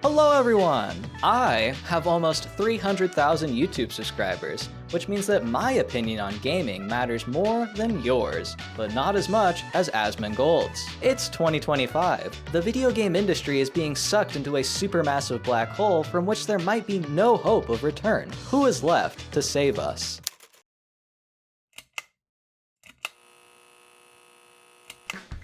Hello everyone! I have almost 300,000 YouTube subscribers, which means that my opinion on gaming matters more than yours, but not as much as Asmongold's. It's 2025. The video game industry is being sucked into a supermassive black hole from which there might be no hope of return. Who is left to save us?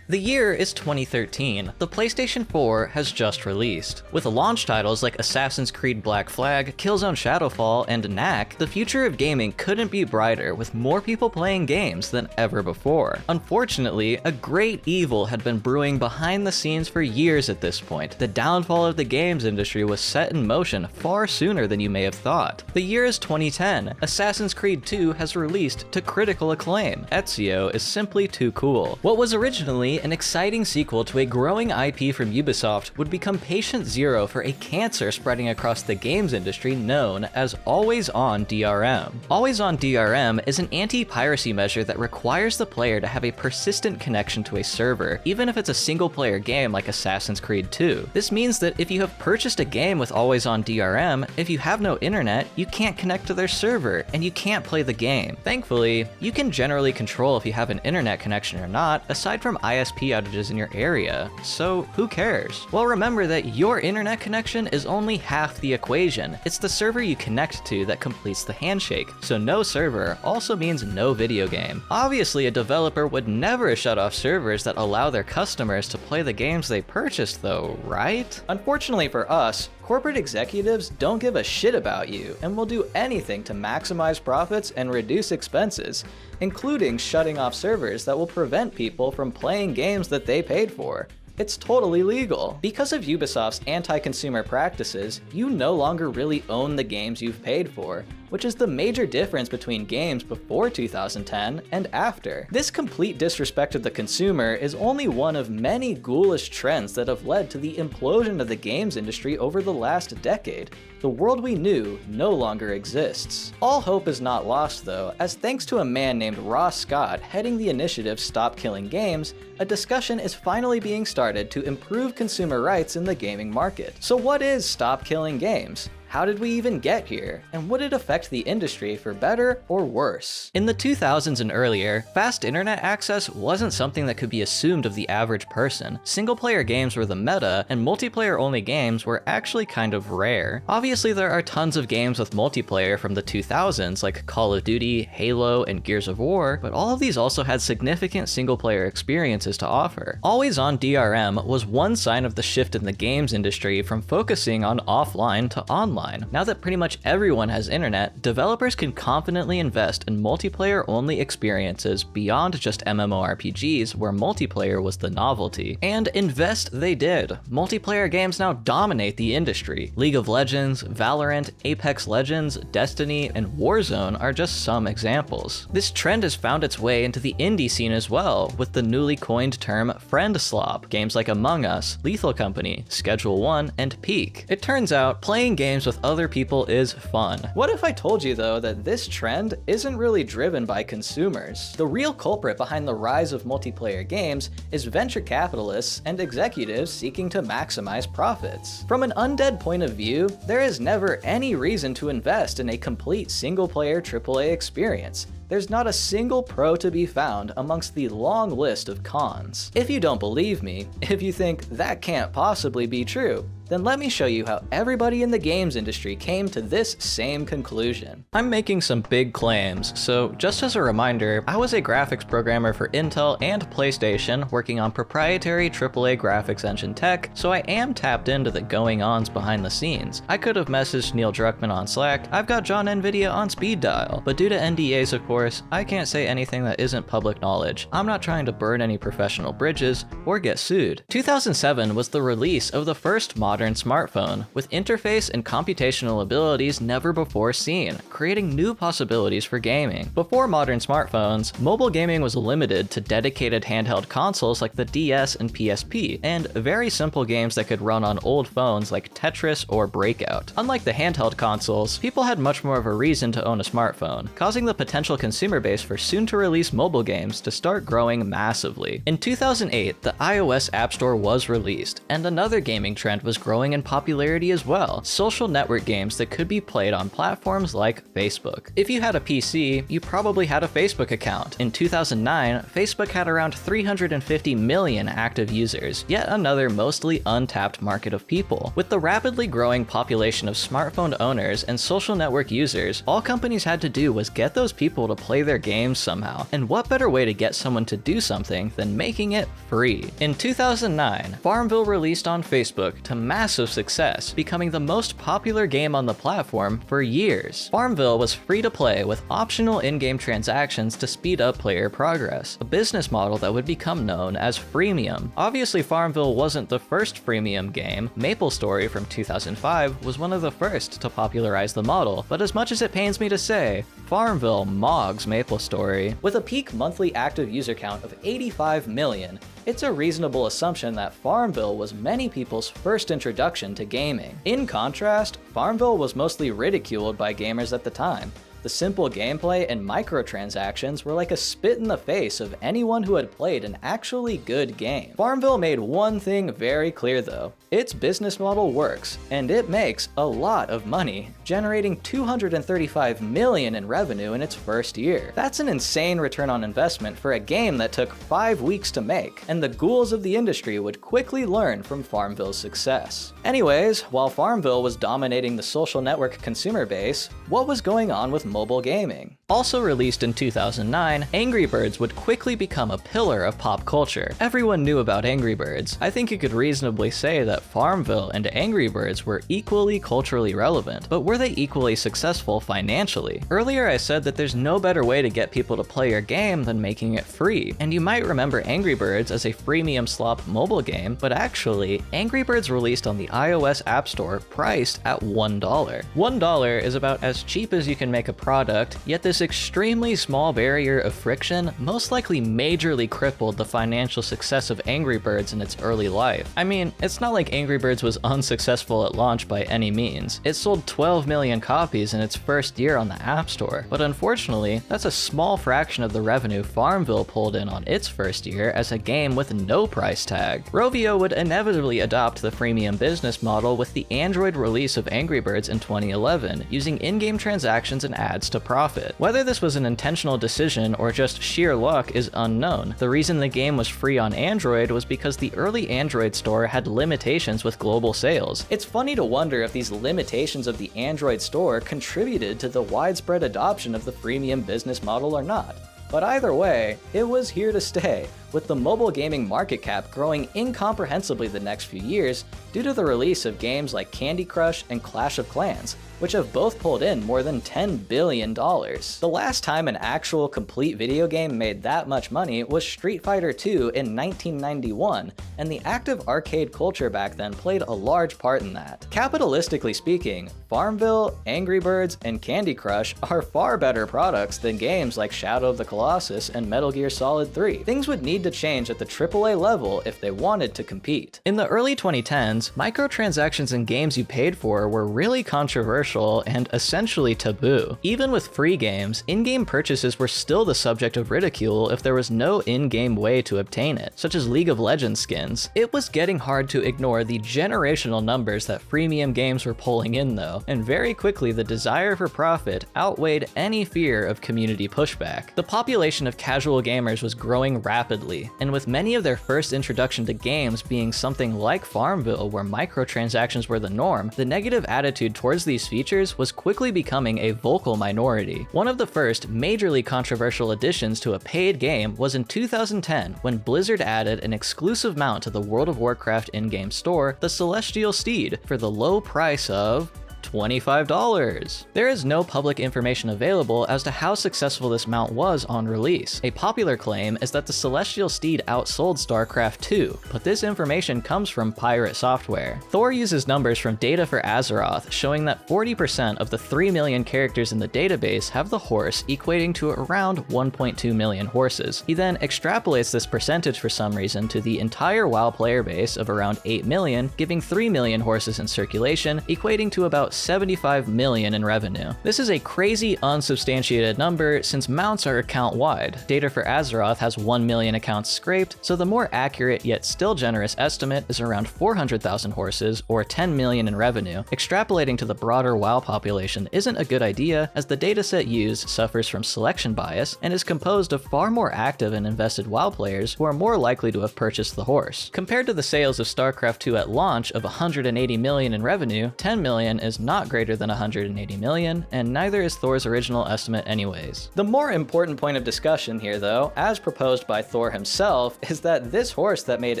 The year is 2013. The PlayStation 4 has just released. With launch titles like Assassin's Creed Black Flag, Killzone Shadowfall, and Knack, the future of gaming couldn't be brighter with more people playing games than ever before. Unfortunately, a great evil had been brewing behind the scenes for years at this point. The downfall of the games industry was set in motion far sooner than you may have thought. The year is 2010. Assassin's Creed 2 has released to critical acclaim. Ezio is simply too cool. What was originally an exciting sequel to a growing IP from Ubisoft would become patient zero for a cancer spreading across the games industry known as Always-On DRM. Always-On DRM is an anti-piracy measure that requires the player to have a persistent connection to a server, even if it's a single-player game like Assassin's Creed 2. This means that if you have purchased a game with Always-On DRM, if you have no internet, you can't connect to their server, and you can't play the game. Thankfully, you can generally control if you have an internet connection or not, aside from ISP outages in your area, so who cares? Well, remember that your internet connection is only half the equation. It's the server you connect to that completes the handshake, so no server also means no video game. Obviously, a developer would never shut off servers that allow their customers to play the games they purchased though, right? Unfortunately for us, corporate executives don't give a shit about you and will do anything to maximize profits and reduce expenses, including shutting off servers that will prevent people from playing games that they paid for. It's totally legal. Because of Ubisoft's anti-consumer practices, you no longer really own the games you've paid for, which is the major difference between games before 2010 and after. This complete disrespect of the consumer is only one of many ghoulish trends that have led to the implosion of the games industry over the last decade. The world we knew no longer exists. All hope is not lost though, as thanks to a man named Ross Scott heading the initiative Stop Killing Games, a discussion is finally being started to improve consumer rights in the gaming market. So what is Stop Killing Games? How did we even get here? And would it affect the industry for better or worse? In the 2000s and earlier, fast internet access wasn't something that could be assumed of the average person. Single-player games were the meta, and multiplayer-only games were actually kind of rare. Obviously, there are tons of games with multiplayer from the 2000s, like Call of Duty, Halo, and Gears of War, but all of these also had significant single-player experiences to offer. Always-On DRM was one sign of the shift in the games industry from focusing on offline to online. Now that pretty much everyone has internet, developers can confidently invest in multiplayer-only experiences beyond just MMORPGs where multiplayer was the novelty. And invest they did. Multiplayer games now dominate the industry. League of Legends, Valorant, Apex Legends, Destiny, and Warzone are just some examples. This trend has found its way into the indie scene as well, with the newly coined term friend slop. Games like Among Us, Lethal Company, Schedule 1, and Peak. It turns out playing games with other people is fun. What if I told you though that this trend isn't really driven by consumers? The real culprit behind the rise of multiplayer games is venture capitalists and executives seeking to maximize profits. From an undead point of view, there is never any reason to invest in a complete single-player AAA experience. There's not a single pro to be found amongst the long list of cons. If you don't believe me, if you think that can't possibly be true, then let me show you how everybody in the games industry came to this same conclusion. I'm making some big claims, so just as a reminder, I was a graphics programmer for Intel and PlayStation working on proprietary AAA graphics engine tech, so I am tapped into the going-ons behind the scenes. I could have messaged Neil Druckmann on Slack, I've got John Nvidia on speed dial, but due to NDAs of course, I can't say anything that isn't public knowledge. I'm not trying to burn any professional bridges or get sued. 2007 was the release of the first modern smartphone, with interface and computational abilities never before seen, creating new possibilities for gaming. Before modern smartphones, mobile gaming was limited to dedicated handheld consoles like the DS and PSP, and very simple games that could run on old phones like Tetris or Breakout. Unlike the handheld consoles, people had much more of a reason to own a smartphone, causing the potential consumer base for soon-to-release mobile games to start growing massively. In 2008, the iOS App Store was released, and another gaming trend was growing in popularity as well: social network games that could be played on platforms like Facebook. If you had a PC, you probably had a Facebook account. In 2009, Facebook had around 350 million active users, yet another mostly untapped market of people. With the rapidly growing population of smartphone owners and social network users, all companies had to do was get those people to play their games somehow, and what better way to get someone to do something than making it free? In 2009, Farmville released on Facebook to massive success, becoming the most popular game on the platform for years. Farmville was free to play with optional in-game transactions to speed up player progress, a business model that would become known as freemium. Obviously, Farmville wasn't the first freemium game. MapleStory from 2005 was one of the first to popularize the model, but as much as it pains me to say, Farmville mogs MapleStory. With a peak monthly active user count of 85 million, it's a reasonable assumption that Farmville was many people's first introduction to gaming. In contrast, Farmville was mostly ridiculed by gamers at the time. The simple gameplay and microtransactions were like a spit in the face of anyone who had played an actually good game. Farmville made one thing very clear though: its business model works, and it makes a lot of money, generating $235 million in revenue in its first year. That's an insane return on investment for a game that took 5 weeks to make, and the ghouls of the industry would quickly learn from Farmville's success. Anyways, while Farmville was dominating the social network consumer base, what was going on with mobile gaming? Also released in 2009, Angry Birds would quickly become a pillar of pop culture. Everyone knew about Angry Birds. I think you could reasonably say that Farmville and Angry Birds were equally culturally relevant, but were they equally successful financially? Earlier I said that there's no better way to get people to play your game than making it free, and you might remember Angry Birds as a freemium slop mobile game, but actually, Angry Birds released on the iOS App Store priced at $1. $1 is about as cheap as you can make a product, yet this extremely small barrier of friction most likely majorly crippled the financial success of Angry Birds in its early life. I mean, it's not like Angry Birds was unsuccessful at launch by any means. It sold 12 million copies in its first year on the App Store, but unfortunately, that's a small fraction of the revenue Farmville pulled in on its first year as a game with no price tag. Rovio would inevitably adopt the freemium business model with the Android release of Angry Birds in 2011, using in-game transactions and ads to profit. Whether this was an intentional decision or just sheer luck is unknown. The reason the game was free on Android was because the early Android store had limitations with global sales. It's funny to wonder if these limitations of the Android store contributed to the widespread adoption of the freemium business model or not. But either way, it was here to stay, with the mobile gaming market cap growing incomprehensibly the next few years due to the release of games like Candy Crush and Clash of Clans, which have both pulled in more than $10 billion. The last time an actual complete video game made that much money was Street Fighter II in 1991, and the active arcade culture back then played a large part in that. Capitalistically speaking, Farmville, Angry Birds, and Candy Crush are far better products than games like Shadow of the Colossus and Metal Gear Solid 3. Things would need to change at the AAA level if they wanted to compete. In the early 2010s, microtransactions in games you paid for were really controversial and essentially taboo. Even with free games, in-game purchases were still the subject of ridicule if there was no in-game way to obtain it, such as League of Legends skins. It was getting hard to ignore the generational numbers that freemium games were pulling in though, and very quickly the desire for profit outweighed any fear of community pushback. The population of casual gamers was growing rapidly, and with many of their first introduction to games being something like Farmville where microtransactions were the norm, the negative attitude towards these features was quickly becoming a vocal minority. One of the first majorly controversial additions to a paid game was in 2010 when Blizzard added an exclusive mount to the World of Warcraft in-game store, the Celestial Steed, for the low price of $25. There is no public information available as to how successful this mount was on release. A popular claim is that the Celestial Steed outsold StarCraft 2, but this information comes from pirate software. Thor uses numbers from data for Azeroth, showing that 40% of the 3 million characters in the database have the horse, equating to around 1.2 million horses. He then extrapolates this percentage for some reason to the entire WoW player base of around 8 million, giving 3 million horses in circulation, equating to about 75 million in revenue. This is a crazy unsubstantiated number since mounts are account-wide. Data for Azeroth has 1 million accounts scraped, so the more accurate yet still generous estimate is around 400,000 horses or 10 million in revenue. Extrapolating to the broader WoW population isn't a good idea, as the dataset used suffers from selection bias and is composed of far more active and invested WoW players who are more likely to have purchased the horse. Compared to the sales of StarCraft 2 at launch of 180 million in revenue, 10 million is not greater than 180 million, and neither is Thor's original estimate anyways. The more important point of discussion here though, as proposed by Thor himself, is that this horse that made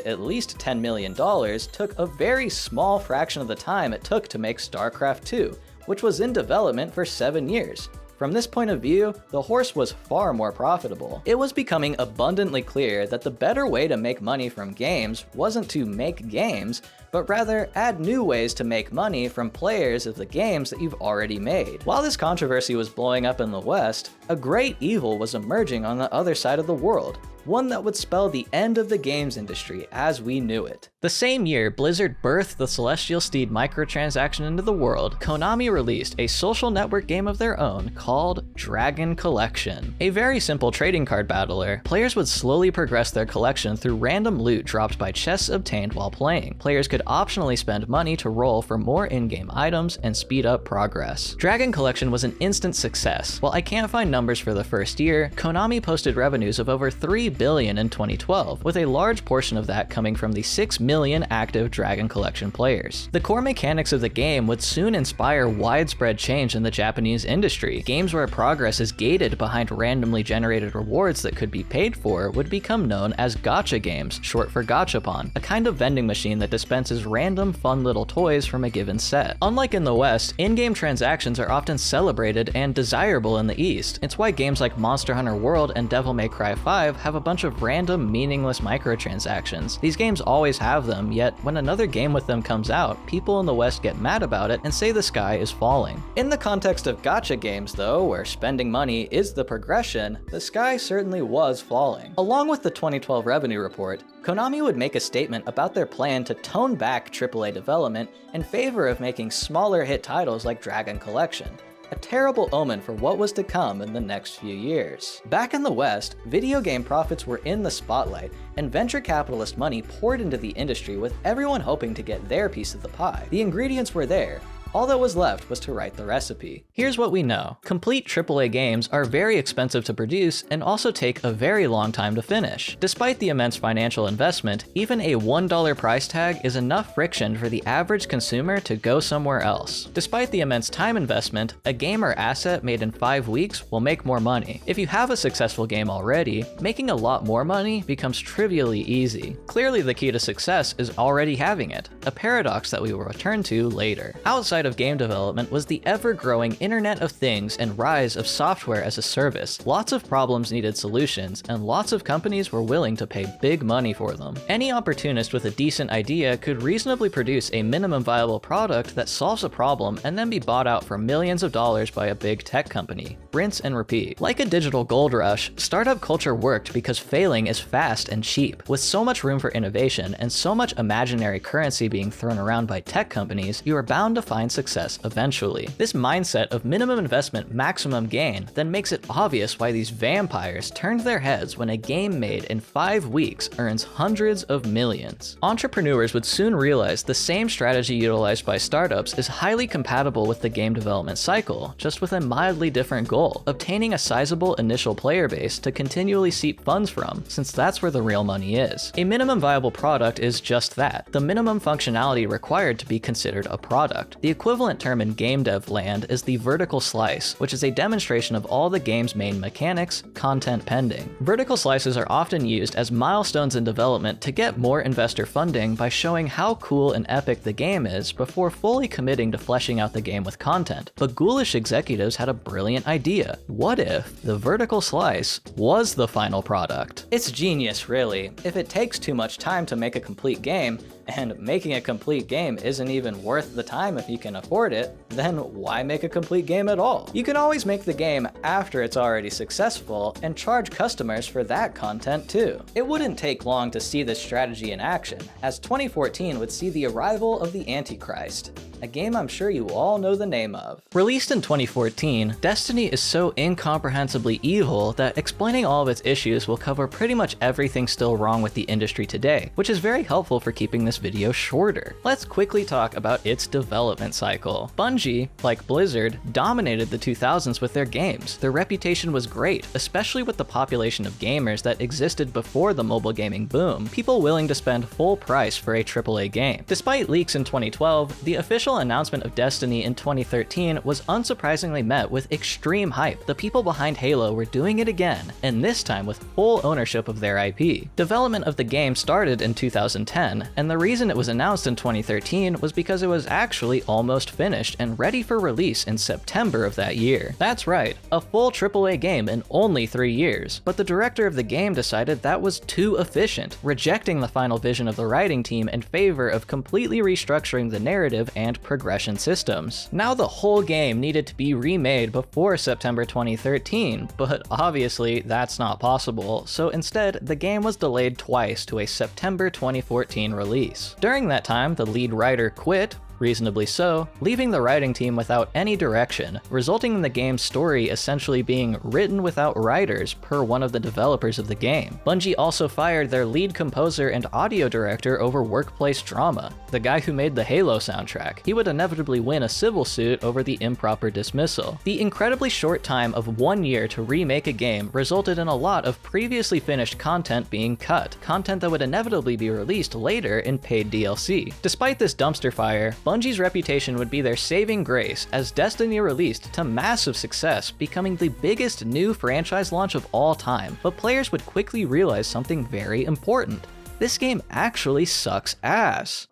at least $10 million took a very small fraction of the time it took to make StarCraft 2, which was in development for 7 years. From this point of view, the horse was far more profitable. It was becoming abundantly clear that the better way to make money from games wasn't to make games, but rather add new ways to make money from players of the games that you've already made. While this controversy was blowing up in the West, a great evil was emerging on the other side of the world, one that would spell the end of the games industry as we knew it. The same year Blizzard birthed the Celestial Steed microtransaction into the world, Konami released a social network game of their own called Dragon Collection. A very simple trading card battler, players would slowly progress their collection through random loot dropped by chests obtained while playing. Players could optionally spend money to roll for more in-game items and speed up progress. Dragon Collection was an instant success. While I can't find numbers for the first year, Konami posted revenues of over $3 billion in 2012, with a large portion of that coming from the 6 million active Dragon Collection players. The core mechanics of the game would soon inspire widespread change in the Japanese industry. Games where progress is gated behind randomly generated rewards that could be paid for would become known as gacha games, short for gachapon, a kind of vending machine that dispenses random fun little toys from a given set. Unlike in the West, in-game transactions are often celebrated and desirable in the East. It's why games like Monster Hunter World and Devil May Cry 5 have a bunch of random, meaningless microtransactions. These games always have them, yet when another game with them comes out, people in the West get mad about it and say the sky is falling. In the context of gacha games though, where spending money is the progression, the sky certainly was falling. Along with the 2012 revenue report, Konami would make a statement about their plan to tone back AAA development in favor of making smaller hit titles like Dragon Collection, a terrible omen for what was to come in the next few years. Back in the West, video game profits were in the spotlight, and venture capitalist money poured into the industry with everyone hoping to get their piece of the pie. The ingredients were there. All that was left was to write the recipe. Here's what we know. Complete AAA games are very expensive to produce and also take a very long time to finish. Despite the immense financial investment, even a $1 price tag is enough friction for the average consumer to go somewhere else. Despite the immense time investment, a game or asset made in 5 weeks will make more money. If you have a successful game already, making a lot more money becomes trivially easy. Clearly the key to success is already having it, a paradox that we will return to later. Outside of game development was the ever-growing Internet of Things and rise of software as a service. Lots of problems needed solutions, and lots of companies were willing to pay big money for them. Any opportunist with a decent idea could reasonably produce a minimum viable product that solves a problem and then be bought out for millions of dollars by a big tech company. Rinse and repeat. Like a digital gold rush, startup culture worked because failing is fast and cheap. With so much room for innovation and so much imaginary currency being thrown around by tech companies, you are bound to find success eventually. This mindset of minimum investment, maximum gain then makes it obvious why these vampires turned their heads when a game made in 5 weeks earns hundreds of millions. Entrepreneurs would soon realize the same strategy utilized by startups is highly compatible with the game development cycle, just with a mildly different goal: obtaining a sizable initial player base to continually seep funds from, since that's where the real money is. A minimum viable product is just that, the minimum functionality required to be considered a product. The equivalent term in game dev land is the vertical slice, which is a demonstration of all the game's main mechanics, content pending. Vertical slices are often used as milestones in development to get more investor funding by showing how cool and epic the game is before fully committing to fleshing out the game with content. But ghoulish executives had a brilliant idea. What if the vertical slice was the final product? It's genius, really. If it takes too much time to make a complete game, and making a complete game isn't even worth the time if you can afford it, then why make a complete game at all? You can always make the game after it's already successful and charge customers for that content too. It wouldn't take long to see this strategy in action, as 2014 would see the arrival of the Antichrist. a game I'm sure you all know the name of. Released in 2014, Destiny is so incomprehensibly evil that explaining all of its issues will cover pretty much everything still wrong with the industry today, which is very helpful for keeping this video shorter. Let's quickly talk about its development cycle. Bungie, like Blizzard, dominated the 2000s with their games. Their reputation was great, especially with the population of gamers that existed before the mobile gaming boom, people willing to spend full price for a AAA game. Despite leaks in 2012, the official announcement of Destiny in 2013 was unsurprisingly met with extreme hype. The people behind Halo were doing it again, and this time with full ownership of their IP. Development of the game started in 2010, and the reason it was announced in 2013 was because it was actually almost finished and ready for release in September of that year. That's right, a full AAA game in only 3 years, but the director of the game decided that was too efficient, rejecting the final vision of the writing team in favor of completely restructuring the narrative and progression systems. Now the whole game needed to be remade before September 2013, but obviously that's not possible, so instead the game was delayed twice to a September 2014 release. During that time, the lead writer quit, reasonably so, leaving the writing team without any direction, resulting in the game's story essentially being written without writers per one of the developers of the game. Bungie also fired their lead composer and audio director over workplace drama, the guy who made the Halo soundtrack. He would inevitably win a civil suit over the improper dismissal. The incredibly short time of 1 year to remake a game resulted in a lot of previously finished content being cut, content that would inevitably be released later in paid DLC. Despite this dumpster fire, Bungie's reputation would be their saving grace as Destiny released to massive success, becoming the biggest new franchise launch of all time. But players would quickly realize something very important. This game actually sucks ass.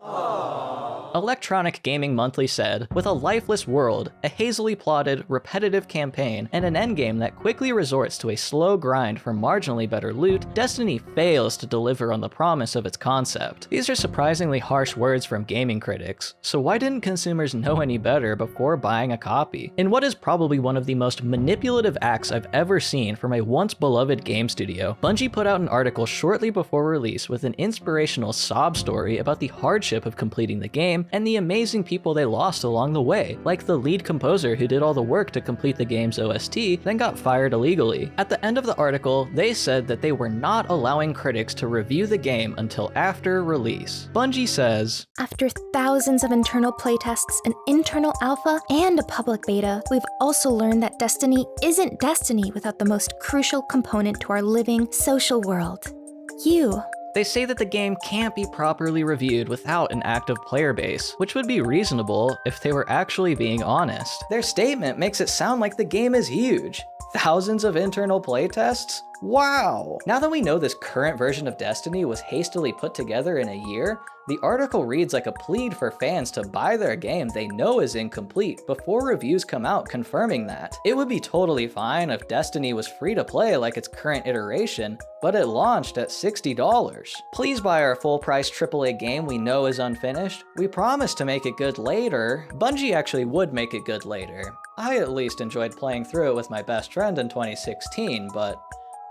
Electronic Gaming Monthly said, with a lifeless world, a hazily plotted, repetitive campaign, and an endgame that quickly resorts to a slow grind for marginally better loot, Destiny fails to deliver on the promise of its concept. These are surprisingly harsh words from gaming critics, so why didn't consumers know any better before buying a copy? In what is probably one of the most manipulative acts I've ever seen from a once beloved game studio, Bungie put out an article shortly before release with an inspirational sob story about the hardship of completing the game and the amazing people they lost along the way, like the lead composer who did all the work to complete the game's OST, then got fired illegally. At the end of the article, they said that they were not allowing critics to review the game until after release. Bungie says, after thousands of internal playtests, an internal alpha, and a public beta, we've also learned that Destiny isn't Destiny without the most crucial component to our living social world: you. They say that the game can't be properly reviewed without an active player base, which would be reasonable if they were actually being honest. Their statement makes it sound like the game is huge. Thousands of internal playtests? Wow! Now that we know this current version of Destiny was hastily put together in a year, the article reads like a plea for fans to buy their game they know is incomplete before reviews come out confirming that. It would be totally fine if Destiny was free to play like its current iteration, but it launched at $60. Please buy our full price AAA game we know is unfinished. We promise to make it good later. Bungie actually would make it good later. I at least enjoyed playing through it with my best friend in 2016, but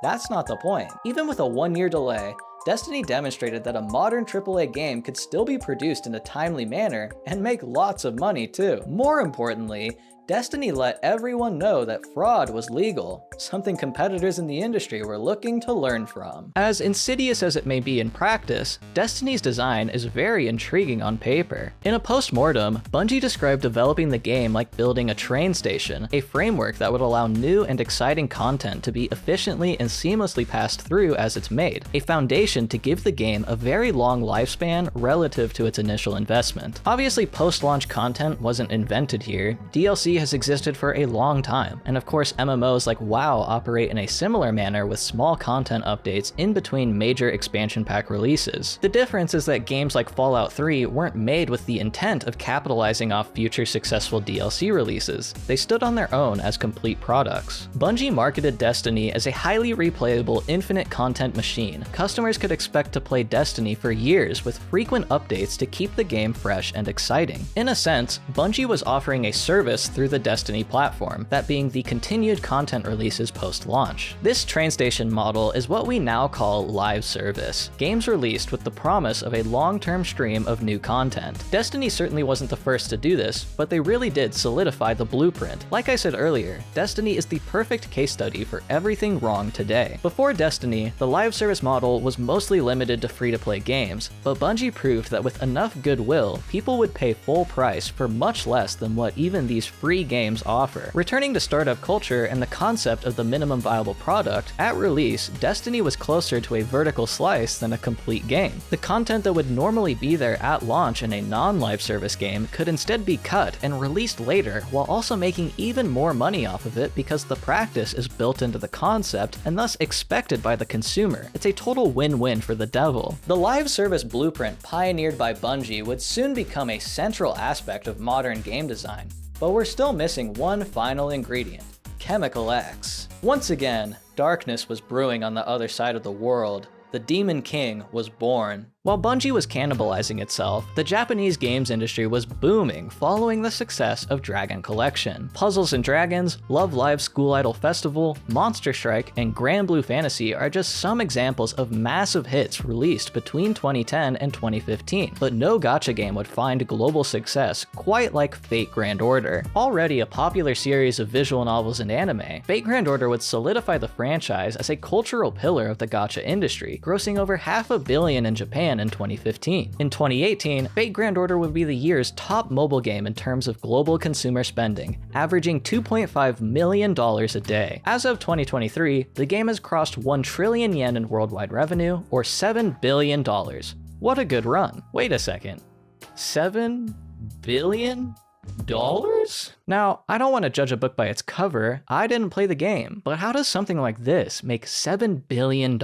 that's not the point. Even with a 1-year delay, Destiny demonstrated that a modern AAA game could still be produced in a timely manner and make lots of money too. More importantly, Destiny let everyone know that fraud was legal, something competitors in the industry were looking to learn from. As insidious as it may be in practice, Destiny's design is very intriguing on paper. In a post-mortem, Bungie described developing the game like building a train station, a framework that would allow new and exciting content to be efficiently and seamlessly passed through as it's made, a foundation to give the game a very long lifespan relative to its initial investment. Obviously, post-launch content wasn't invented here. DLC has existed for a long time, and of course MMOs like WoW operate in a similar manner with small content updates in between major expansion pack releases. The difference is that games like Fallout 3 weren't made with the intent of capitalizing off future successful DLC releases. They stood on their own as complete products. Bungie marketed Destiny as a highly replayable infinite content machine. Customers could expect to play Destiny for years with frequent updates to keep the game fresh and exciting. In a sense, Bungie was offering a service through through the Destiny platform, that being the continued content releases post-launch. This train station model is what we now call live service, games released with the promise of a long-term stream of new content. Destiny certainly wasn't the first to do this, but they really did solidify the blueprint. Like I said earlier, Destiny is the perfect case study for everything wrong today. Before Destiny, the live service model was mostly limited to free-to-play games, but Bungie proved that with enough goodwill, people would pay full price for much less than what even these free games offer. Returning to startup culture and the concept of the minimum viable product, at release, Destiny was closer to a vertical slice than a complete game. The content that would normally be there at launch in a non-live service game could instead be cut and released later, while also making even more money off of it because the practice is built into the concept and thus expected by the consumer. It's a total win-win for the devil. The live service blueprint pioneered by Bungie would soon become a central aspect of modern game design, but we're still missing one final ingredient: Chemical X. Once again, darkness was brewing on the other side of the world. The Demon King was born. While Bungie was cannibalizing itself, the Japanese games industry was booming following the success of Dragon Collection. Puzzles and Dragons, Love Live School Idol Festival, Monster Strike, and Grand Blue Fantasy are just some examples of massive hits released between 2010 and 2015, but no gacha game would find global success quite like Fate Grand Order. Already a popular series of visual novels and anime, Fate Grand Order would solidify the franchise as a cultural pillar of the gacha industry, grossing over $500 million in Japan in 2015. In 2018, Fate Grand Order would be the year's top mobile game in terms of global consumer spending, averaging $2.5 million a day. As of 2023, the game has crossed 1 trillion yen in worldwide revenue, or $7 billion. What a good run. Wait a second. $7 billion? Now, I don't want to judge a book by its cover. I didn't play the game, but how does something like this make $7 billion?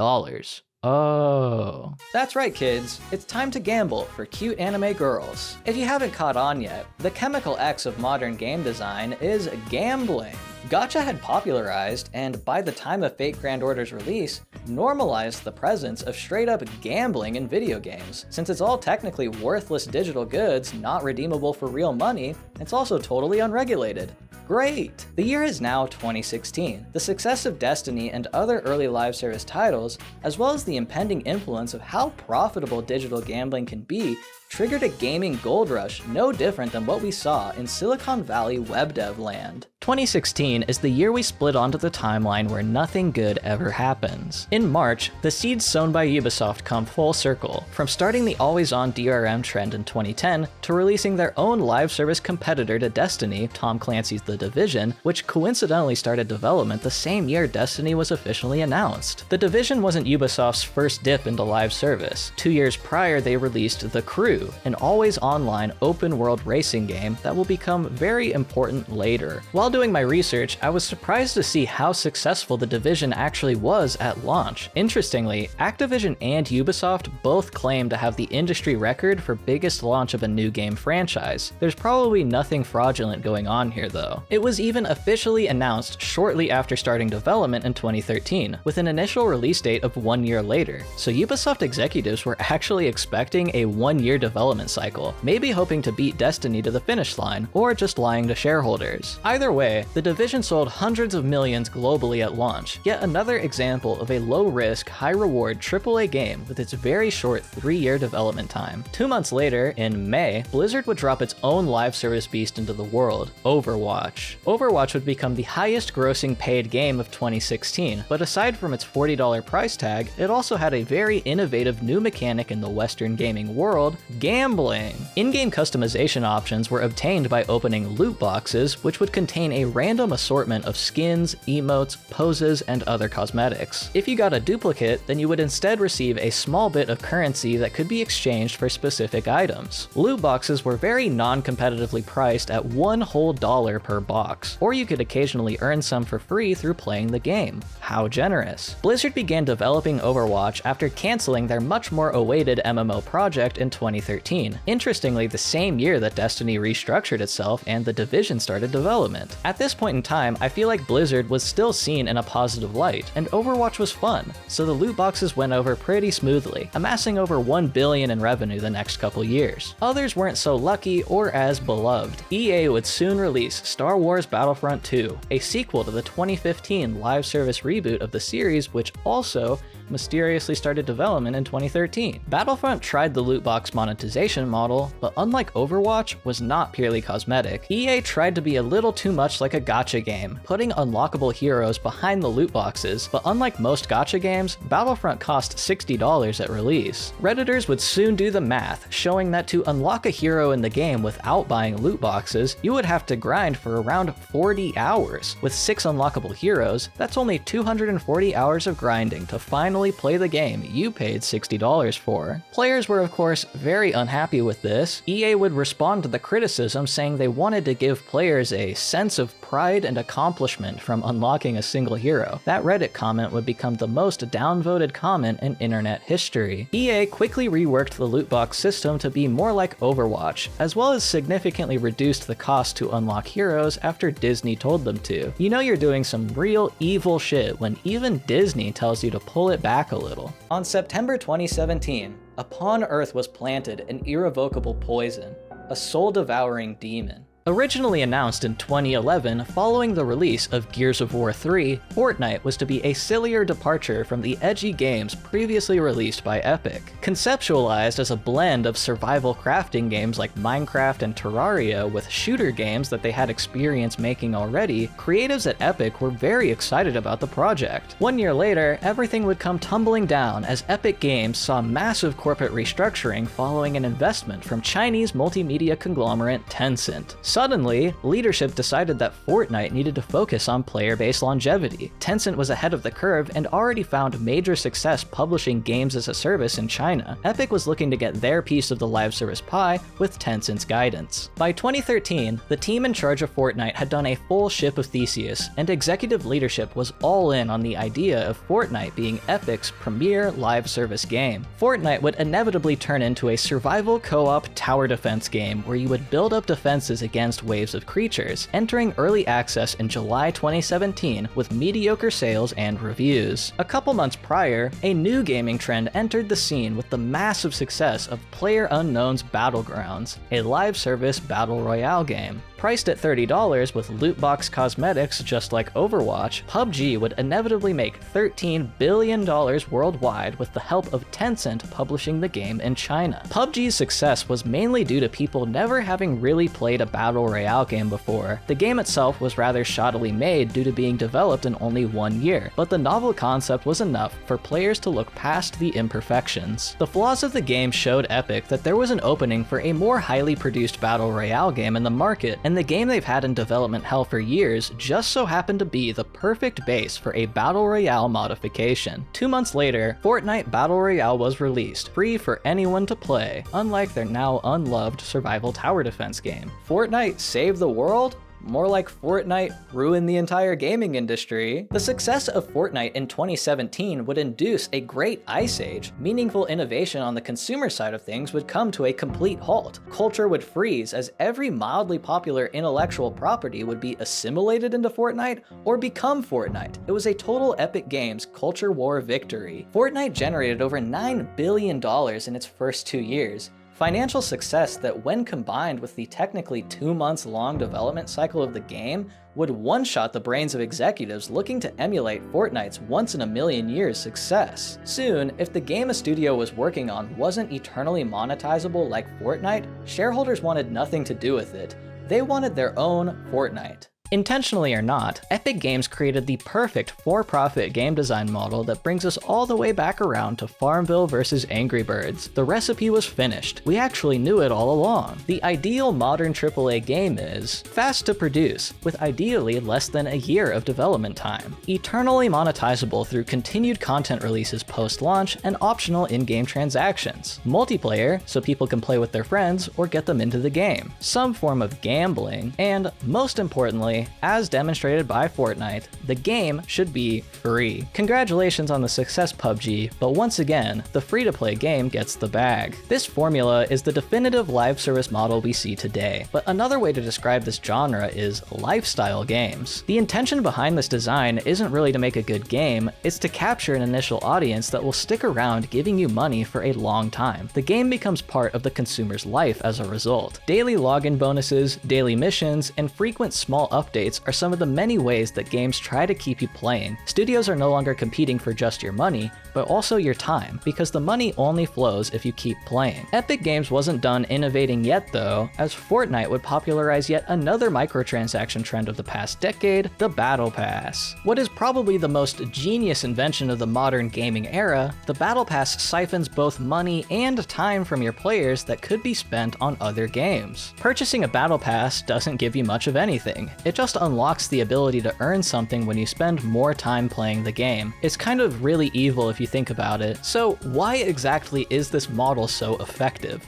Oh. That's right, kids. It's time to gamble for cute anime girls. If you haven't caught on yet, the chemical X of modern game design is gambling. Gacha had popularized, and by the time of Fate Grand Order's release, normalized the presence of straight-up gambling in video games. Since it's all technically worthless digital goods, not redeemable for real money, it's also totally unregulated. Great! The year is now 2016. The success of Destiny and other early live service titles, as well as the impending influence of how profitable digital gambling can be, triggered a gaming gold rush no different than what we saw in Silicon Valley web dev land. 2016 is the year we split onto the timeline where nothing good ever happens. In March, the seeds sown by Ubisoft come full circle, from starting the always-on DRM trend in 2010 to releasing their own live service competitor to Destiny, Tom Clancy's The Division, which coincidentally started development the same year Destiny was officially announced. The Division wasn't Ubisoft's first dip into live service. 2 years prior, they released The Crew, an always-online open-world racing game that will become very important later. While doing my research, I was surprised to see how successful The Division actually was at launch. Interestingly, Activision and Ubisoft both claim to have the industry record for biggest launch of a new game franchise. There's probably nothing fraudulent going on here though. It was even officially announced shortly after starting development in 2013, with an initial release date of 1 year later. So Ubisoft executives were actually expecting a 1-year development cycle, maybe hoping to beat Destiny to the finish line, or just lying to shareholders. Either way, The Division sold hundreds of millions globally at launch, yet another example of a low-risk, high-reward AAA game with its very short 3-year development time. 2 months later, in May, Blizzard would drop its own live service beast into the world, Overwatch. Overwatch would become the highest-grossing paid game of 2016, but aside from its $40 price tag, it also had a very innovative new mechanic in the Western gaming world: gambling. In-game customization options were obtained by opening loot boxes, which would contain a random assortment of skins, emotes, poses, and other cosmetics. If you got a duplicate, then you would instead receive a small bit of currency that could be exchanged for specific items. Loot boxes were very non-competitively priced at $1 whole per box, or you could occasionally earn some for free through playing the game. How generous. Blizzard began developing Overwatch after canceling their much more awaited MMO project in 2013, interestingly the same year that Destiny restructured itself and The Division started development. At this point in time, I feel like Blizzard was still seen in a positive light, and Overwatch was fun, so the loot boxes went over pretty smoothly, amassing over $1 billion in revenue the next couple years. Others weren't so lucky or as beloved. EA would soon release Star Wars Battlefront 2, a sequel to the 2015 live service reboot of the series, which also mysteriously started development in 2013. Battlefront tried the loot box monetization model, but unlike Overwatch, was not purely cosmetic. EA tried to be a little too much like a gacha game, putting unlockable heroes behind the loot boxes, but unlike most gacha games, Battlefront cost $60 at release. Redditors would soon do the math, showing that to unlock a hero in the game without buying loot boxes, you would have to grind for around 40 hours. With 6 unlockable heroes, that's only 240 hours of grinding to finally play the game you paid $60 for. Players were of course very unhappy with this. EA would respond to the criticism saying they wanted to give players a sense of pride and accomplishment from unlocking a single hero. That Reddit comment would become the most downvoted comment in internet history. EA quickly reworked the loot box system to be more like Overwatch, as well as significantly reduced the cost to unlock heroes after Disney told them to. You know you're doing some real evil shit when even Disney tells you to pull it back a little. On September 2017, upon Earth was planted an irrevocable poison, a soul-devouring demon. Originally announced in 2011 following the release of Gears of War 3, Fortnite was to be a sillier departure from the edgy games previously released by Epic. Conceptualized as a blend of survival crafting games like Minecraft and Terraria with shooter games that they had experience making already, creatives at Epic were very excited about the project. 1 year later, everything would come tumbling down as Epic Games saw massive corporate restructuring following an investment from Chinese multimedia conglomerate Tencent. Suddenly, leadership decided that Fortnite needed to focus on player-based longevity. Tencent was ahead of the curve and already found major success publishing games as a service in China. Epic was looking to get their piece of the live service pie with Tencent's guidance. By 2013, the team in charge of Fortnite had done a full ship of Theseus, and executive leadership was all in on the idea of Fortnite being Epic's premier live service game. Fortnite would inevitably turn into a survival co-op tower defense game where you would build up defenses against waves of creatures, entering early access in July 2017 with mediocre sales and reviews. A couple months prior, a new gaming trend entered the scene with the massive success of PlayerUnknown's Battlegrounds, a live service battle royale game. Priced at $30 with loot box cosmetics just like Overwatch, PUBG would inevitably make $13 billion worldwide with the help of Tencent publishing the game in China. PUBG's success was mainly due to people never having really played a battle royale game before. The game itself was rather shoddily made due to being developed in only 1 year, but the novel concept was enough for players to look past the imperfections. The flaws of the game showed Epic that there was an opening for a more highly produced battle royale game in the market, and the game they've had in development hell for years just so happened to be the perfect base for a battle royale modification. 2 months later, Fortnite Battle Royale was released, free for anyone to play, unlike their now unloved survival tower defense game. Fortnite saved the world? More like Fortnite ruined the entire gaming industry. The success of Fortnite in 2017 would induce a great ice age. Meaningful innovation on the consumer side of things would come to a complete halt. Culture would freeze as every mildly popular intellectual property would be assimilated into Fortnite or become Fortnite. It was a total Epic Games culture war victory. Fortnite generated over $9 billion in its first 2 years. Financial success that, when combined with the technically 2 months long development cycle of the game, would one-shot the brains of executives looking to emulate Fortnite's once-in-a-million-years success. Soon, if the game a studio was working on wasn't eternally monetizable like Fortnite, shareholders wanted nothing to do with it. They wanted their own Fortnite. Intentionally or not, Epic Games created the perfect for-profit game design model that brings us all the way back around to Farmville vs. Angry Birds. The recipe was finished. We actually knew it all along. The ideal modern AAA game is fast to produce, with ideally less than a year of development time, eternally monetizable through continued content releases post-launch and optional in-game transactions, multiplayer so people can play with their friends or get them into the game, some form of gambling, and most importantly, Finally, as demonstrated by Fortnite, the game should be free. Congratulations on the success, PUBG, but once again, the free-to-play game gets the bag. This formula is the definitive live service model we see today, but another way to describe this genre is lifestyle games. The intention behind this design isn't really to make a good game, it's to capture an initial audience that will stick around giving you money for a long time. The game becomes part of the consumer's life as a result. Daily login bonuses, daily missions, and frequent small updates are some of the many ways that games try to keep you playing. Studios are no longer competing for just your money, but also your time, because the money only flows if you keep playing. Epic Games wasn't done innovating yet though, as Fortnite would popularize yet another microtransaction trend of the past decade, the Battle Pass. What is probably the most genius invention of the modern gaming era, the Battle Pass siphons both money and time from your players that could be spent on other games. Purchasing a Battle Pass doesn't give you much of anything, it just unlocks the ability to earn something when you spend more time playing the game. It's kind of really evil if you think about it. So why exactly is this model so effective?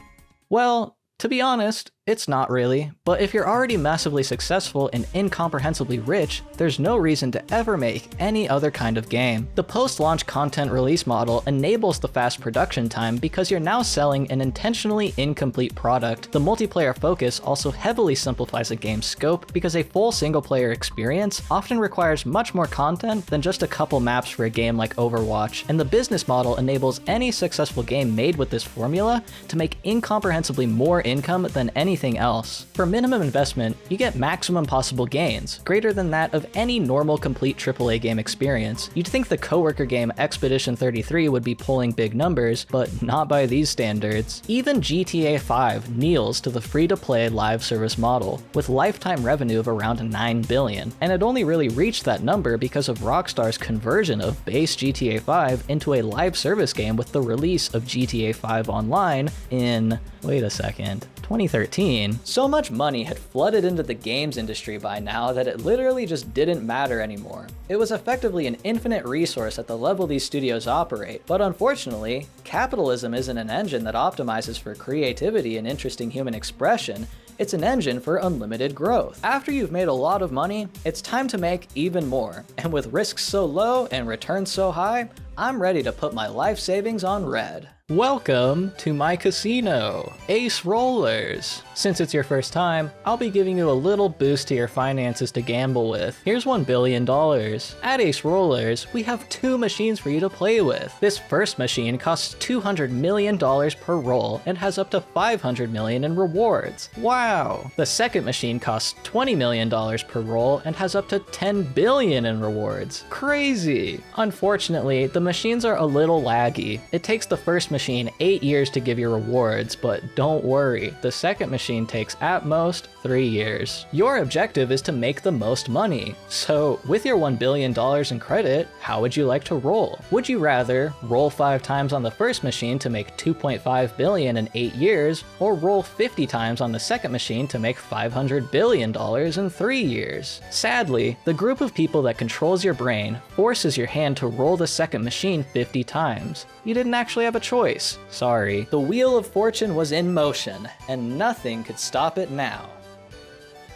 Well, to be honest, it's not really, but if you're already massively successful and incomprehensibly rich, there's no reason to ever make any other kind of game. The post-launch content release model enables the fast production time because you're now selling an intentionally incomplete product. The multiplayer focus also heavily simplifies a game's scope because a full single-player experience often requires much more content than just a couple maps for a game like Overwatch, and the business model enables any successful game made with this formula to make incomprehensibly more income than anything else. For minimum investment, you get maximum possible gains, greater than that of any normal complete AAA game experience. You'd think the coworker game Expedition 33 would be pulling big numbers, but not by these standards. Even GTA 5 kneels to the free-to-play live service model, with lifetime revenue of around $9 billion, and it only really reached that number because of Rockstar's conversion of base GTA 5 into a live service game with the release of GTA 5 Online in, wait a second, 2013. So much money had flooded into the games industry by now that it literally just didn't matter anymore. It was effectively an infinite resource at the level these studios operate, but unfortunately, capitalism isn't an engine that optimizes for creativity and interesting human expression. It's an engine for unlimited growth. After you've made a lot of money, it's time to make even more. And with risks so low and returns so high, I'm ready to put my life savings on red. Welcome to my casino, Ace Rollers. Since it's your first time, I'll be giving you a little boost to your finances to gamble with. Here's $1 billion. At Ace Rollers, we have 2 machines for you to play with. This first machine costs $200 million per roll and has up to $500 million in rewards. Wow! The second machine costs $20 million per roll and has up to $10 billion in rewards. Crazy! Unfortunately, the machines are a little laggy. It takes the first machine 8 years to give you rewards, but don't worry, the second machine takes at most 3 years. Your objective is to make the most money. So with your $1 billion in credit, how would you like to roll? Would you rather roll 5 times on the first machine to make $2.5 billion in 8 years, or roll 50 times on the second machine to make $500 billion in 3 years? Sadly, the group of people that controls your brain forces your hand to roll the second machine 50 times. You didn't actually have a choice. Sorry. The wheel of fortune was in motion, and nothing could stop it now.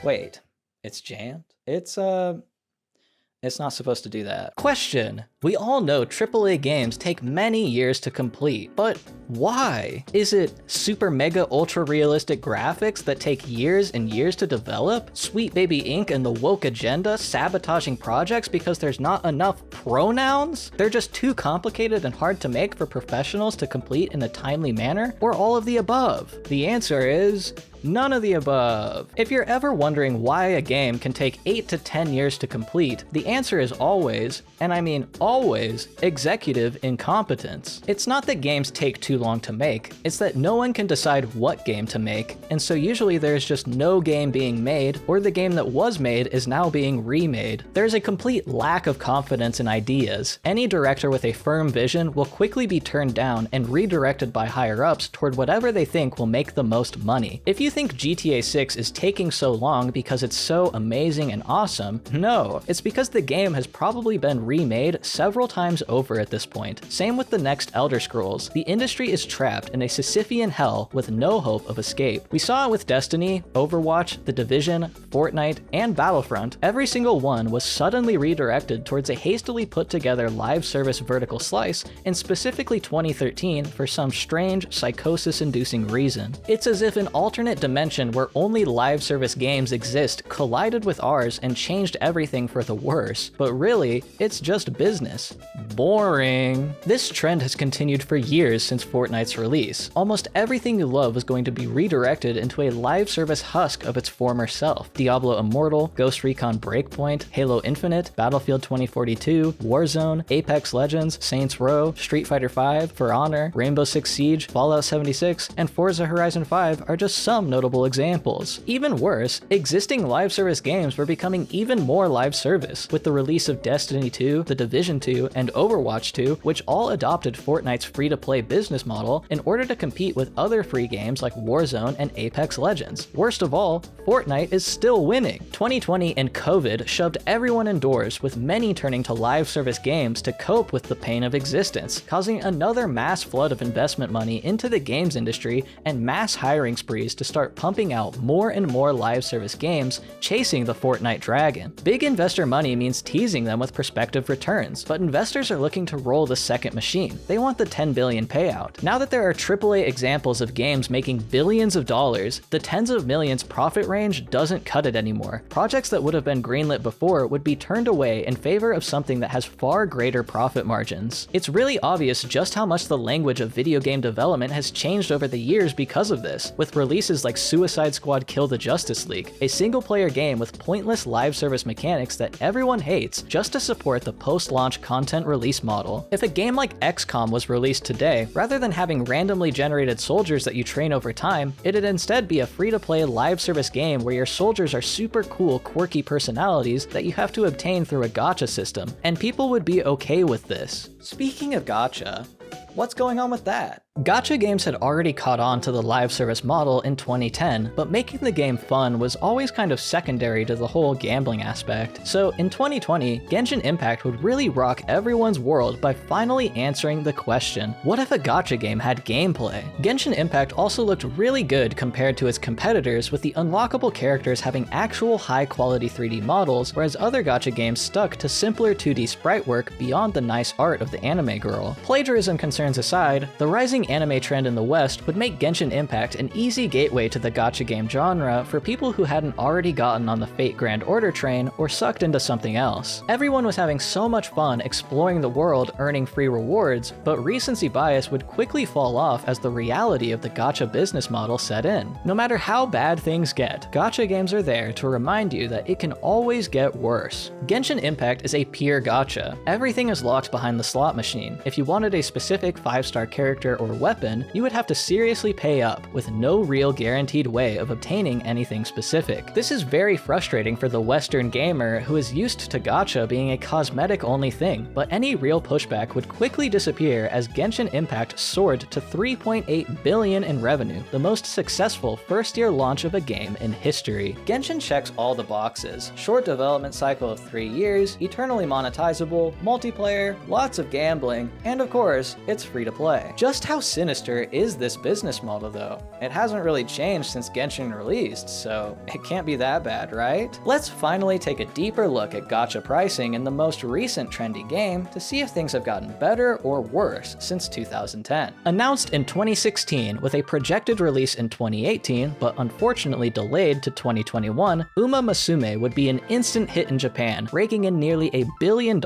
Wait, it's jammed? It's not supposed to do that. Question. We all know AAA games take many years to complete, but why? Is it super mega ultra realistic graphics that take years and years to develop? Sweet Baby Inc. and the woke agenda sabotaging projects because there's not enough pronouns? They're just too complicated and hard to make for professionals to complete in a timely manner? Or all of the above? The answer is none of the above. If you're ever wondering why a game can take 8 to 10 years to complete, the answer is always, and I mean always, executive incompetence. It's not that games take too long to make, it's that no one can decide what game to make, and so usually there's just no game being made, or the game that was made is now being remade. There's a complete lack of confidence in ideas. Any director with a firm vision will quickly be turned down and redirected by higher-ups toward whatever they think will make the most money. If you you think GTA 6 is taking so long because it's so amazing and awesome, no, it's because the game has probably been remade several times over at this point. Same with the next Elder Scrolls. The industry is trapped in a Sisyphean hell with no hope of escape. We saw it with Destiny, Overwatch, The Division, Fortnite, and Battlefront. Every single one was suddenly redirected towards a hastily put together live service vertical slice in specifically 2013 for some strange, psychosis-inducing reason. It's as if an alternate dimension where only live service games exist collided with ours and changed everything for the worse. But really, it's just business. Boring. This trend has continued for years since Fortnite's release. Almost everything you love was going to be redirected into a live service husk of its former self. Diablo Immortal, Ghost Recon Breakpoint, Halo Infinite, Battlefield 2042, Warzone, Apex Legends, Saints Row, Street Fighter V, For Honor, Rainbow Six Siege, Fallout 76, and Forza Horizon 5 are just some notable examples. Even worse, existing live service games were becoming even more live service, with the release of Destiny 2, The Division 2, and Overwatch 2, which all adopted Fortnite's free-to-play business model in order to compete with other free games like Warzone and Apex Legends. Worst of all, Fortnite is still winning. 2020 and COVID shoved everyone indoors, with many turning to live service games to cope with the pain of existence, causing another mass flood of investment money into the games industry and mass hiring sprees to start pumping out more and more live service games, chasing the Fortnite dragon. Big investor money means teasing them with prospective returns, but investors are looking to roll the second machine. They want the 10 billion payout. Now that there are AAA examples of games making billions of dollars, the tens of millions profit range doesn't cut it anymore. Projects that would have been greenlit before would be turned away in favor of something that has far greater profit margins. It's really obvious just how much the language of video game development has changed over the years because of this, with releases like Suicide Squad Kill the Justice League, a single-player game with pointless live service mechanics that everyone hates just to support the post-launch content release model. If a game like XCOM was released today, rather than having randomly generated soldiers that you train over time, it'd instead be a free-to-play live service game where your soldiers are super cool, quirky personalities that you have to obtain through a gacha system, and people would be okay with this. Speaking of gacha, what's going on with that? Gacha games had already caught on to the live service model in 2010, but making the game fun was always kind of secondary to the whole gambling aspect. So in 2020, Genshin Impact would really rock everyone's world by finally answering the question, what if a gacha game had gameplay? Genshin Impact also looked really good compared to its competitors, with the unlockable characters having actual high-quality 3D models, whereas other gacha games stuck to simpler 2D sprite work beyond the nice art of the anime girl. Plagiarism concerns aside, the rising anime trend in the West would make Genshin Impact an easy gateway to the gacha game genre for people who hadn't already gotten on the Fate Grand Order train or sucked into something else. Everyone was having so much fun exploring the world, earning free rewards, but recency bias would quickly fall off as the reality of the gacha business model set in. No matter how bad things get, gacha games are there to remind you that it can always get worse. Genshin Impact is a pure gacha. Everything is locked behind the slot machine. If you wanted a specific 5-star character or weapon, you would have to seriously pay up, with no real guaranteed way of obtaining anything specific. This is very frustrating for the Western gamer who is used to gacha being a cosmetic-only thing, but any real pushback would quickly disappear as Genshin Impact soared to $3.8 billion in revenue, the most successful first-year launch of a game in history. Genshin checks all the boxes: short development cycle of 3 years, eternally monetizable, multiplayer, lots of gambling, and of course, it's free to play. Just how sinister is this business model though? It hasn't really changed since Genshin released, so it can't be that bad, right? Let's finally take a deeper look at gacha pricing in the most recent trendy game to see if things have gotten better or worse since 2010. Announced in 2016 with a projected release in 2018, but unfortunately delayed to 2021, Uma Musume would be an instant hit in Japan, raking in nearly $1 billion,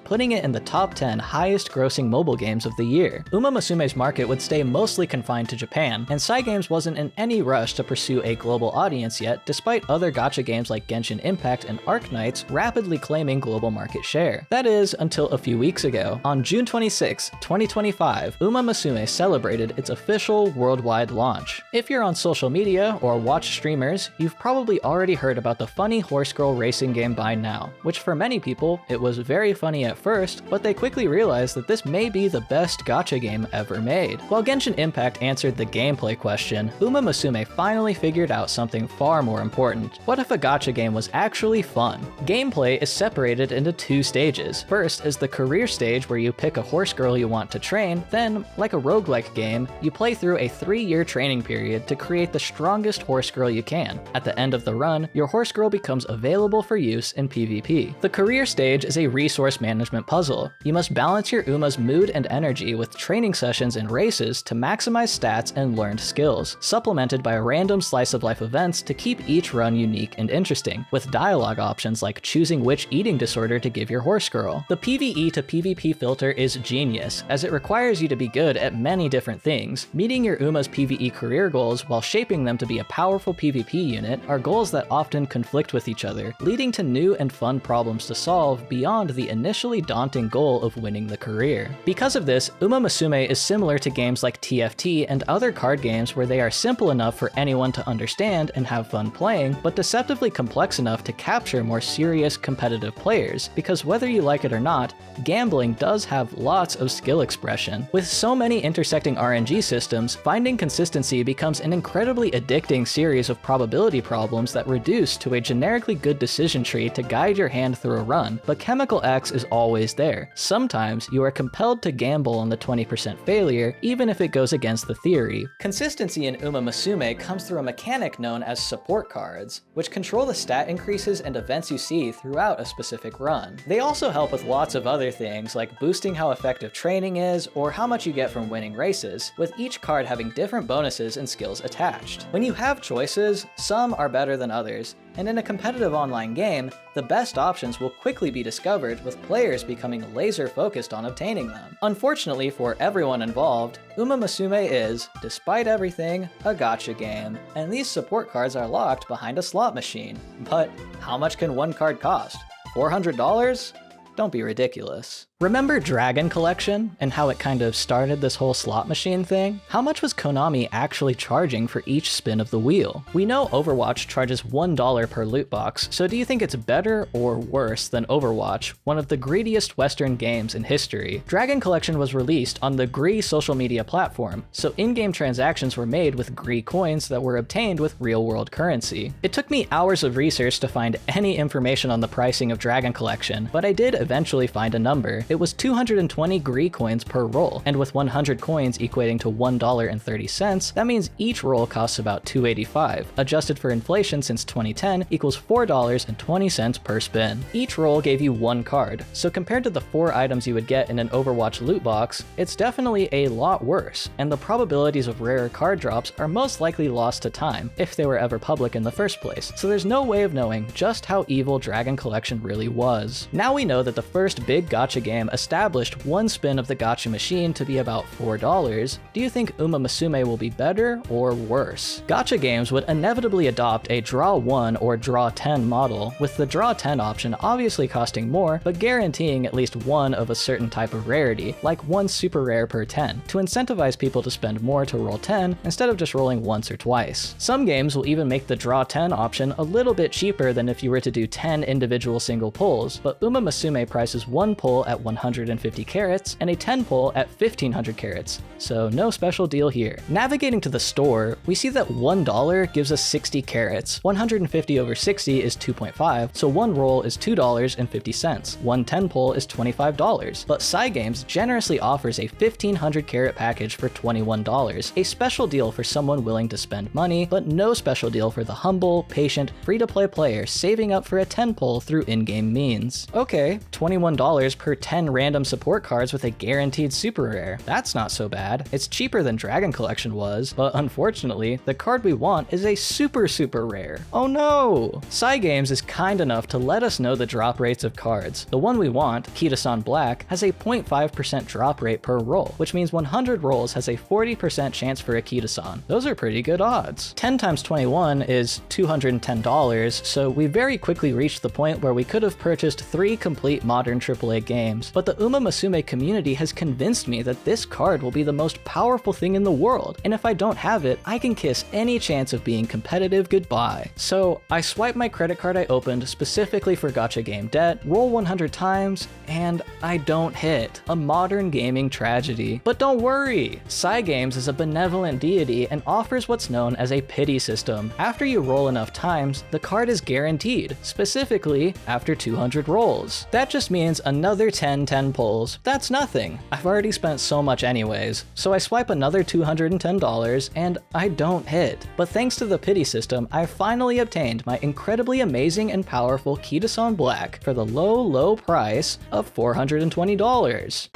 putting it in the top 10 highest grossing mobile games of the year. Uma Musume's market would stay mostly confined to Japan, and Cygames wasn't in any rush to pursue a global audience yet, despite other gacha games like Genshin Impact and Arknights rapidly claiming global market share. That is, until a few weeks ago. On June 26, 2025, Uma Musume celebrated its official worldwide launch. If you're on social media or watch streamers, you've probably already heard about the funny horse girl racing game by now, which for many people, it was very funny at first, but they quickly realized that this may be the best gacha game ever made. played. While Genshin Impact answered the gameplay question, Uma Musume finally figured out something far more important. What if a gacha game was actually fun? Gameplay is separated into two stages. First is the career stage where you pick a horse girl you want to train, then, like a roguelike game, you play through a 3-year training period to create the strongest horse girl you can. At the end of the run, your horse girl becomes available for use in PvP. The career stage is a resource management puzzle. You must balance your Uma's mood and energy with training sessions and races to maximize stats and learned skills, supplemented by random slice-of-life events to keep each run unique and interesting, with dialogue options like choosing which eating disorder to give your horse girl. The PvE to PvP filter is genius, as it requires you to be good at many different things. Meeting your Uma's PvE career goals while shaping them to be a powerful PvP unit are goals that often conflict with each other, leading to new and fun problems to solve beyond the initially daunting goal of winning the career. Because of this, Uma Musume is similar to games like TFT and other card games where they are simple enough for anyone to understand and have fun playing, but deceptively complex enough to capture more serious competitive players, because whether you like it or not, gambling does have lots of skill expression. With so many intersecting RNG systems, finding consistency becomes an incredibly addicting series of probability problems that reduce to a generically good decision tree to guide your hand through a run, but Chemical X is always there. Sometimes you are compelled to gamble on the 20% failure, even if it goes against the theory. Consistency in Uma Musume comes through a mechanic known as support cards, which control the stat increases and events you see throughout a specific run. They also help with lots of other things, like boosting how effective training is, or how much you get from winning races, with each card having different bonuses and skills attached. When you have choices, some are better than others, and in a competitive online game, the best options will quickly be discovered, with players becoming laser-focused on obtaining them. Unfortunately for everyone involved, Uma Musume is, despite everything, a gacha game, and these support cards are locked behind a slot machine. But how much can one card cost? $400? Don't be ridiculous. Remember Dragon Collection and how it kind of started this whole slot machine thing? How much was Konami actually charging for each spin of the wheel? We know Overwatch charges $1 per loot box, so do you think it's better or worse than Overwatch, one of the greediest Western games in history? Dragon Collection was released on the Gree social media platform, so in-game transactions were made with Gree coins that were obtained with real-world currency. It took me hours of research to find any information on the pricing of Dragon Collection, but I did eventually find a number. It was 220 Gree coins per roll, and with 100 coins equating to $1.30, that means each roll costs about $2.85. Adjusted for inflation since 2010 equals $4.20 per spin. Each roll gave you one card, so compared to the 4 items you would get in an Overwatch loot box, it's definitely a lot worse, and the probabilities of rarer card drops are most likely lost to time, if they were ever public in the first place, so there's no way of knowing just how evil Dragon Collection really was. Now we know that the first big gacha game established one spin of the gacha machine to be about $4. Do you think Uma Musume will be better or worse? Gacha games would inevitably adopt a draw 1 or draw 10 model, with the draw 10 option obviously costing more, but guaranteeing at least one of a certain type of rarity, like one super rare per 10, to incentivize people to spend more to roll 10 instead of just rolling once or twice. Some games will even make the draw 10 option a little bit cheaper than if you were to do 10 individual single pulls, but Uma Musume prices one pull at 150 carats and a 10 pull at 1500 carats, so no special deal here. Navigating to the store, we see that $1 gives us 60 carats, 150 over 60 is 2.5, so one roll is $2.50, one 10 pull is $25, but Cygames generously offers a 1500 carat package for $21, a special deal for someone willing to spend money, but no special deal for the humble, patient, free-to-play player saving up for a 10 pull through in-game means. Okay, $21 per 10 random support cards with a guaranteed super rare. That's not so bad. It's cheaper than Dragon Collection was, but unfortunately, the card we want is a super rare. Oh no! Cygames is kind enough to let us know the drop rates of cards. The one we want, Kitasan Black, has a 0.5% drop rate per roll, which means 100 rolls has a 40% chance for a Kitasan. Those are pretty good odds. 10 times 21 is $210, so we very quickly reached the point where we could have purchased 3 complete modern AAA games games, but the Uma Musume community has convinced me that this card will be the most powerful thing in the world, and if I don't have it, I can kiss any chance of being competitive goodbye. So I swipe my credit card I opened specifically for gacha game debt, roll 100 times, and I don't hit. A modern gaming tragedy. But don't worry! Sandgem is a benevolent deity and offers what's known as a pity system. After you roll enough times, the card is guaranteed, specifically after 200 rolls. That just means another 10 pulls. That's nothing. I've already spent so much anyways, so I swipe another $210 and I don't hit. But thanks to the pity system, I finally obtained my incredibly amazing and powerful Kitasan Black for the low price of $420.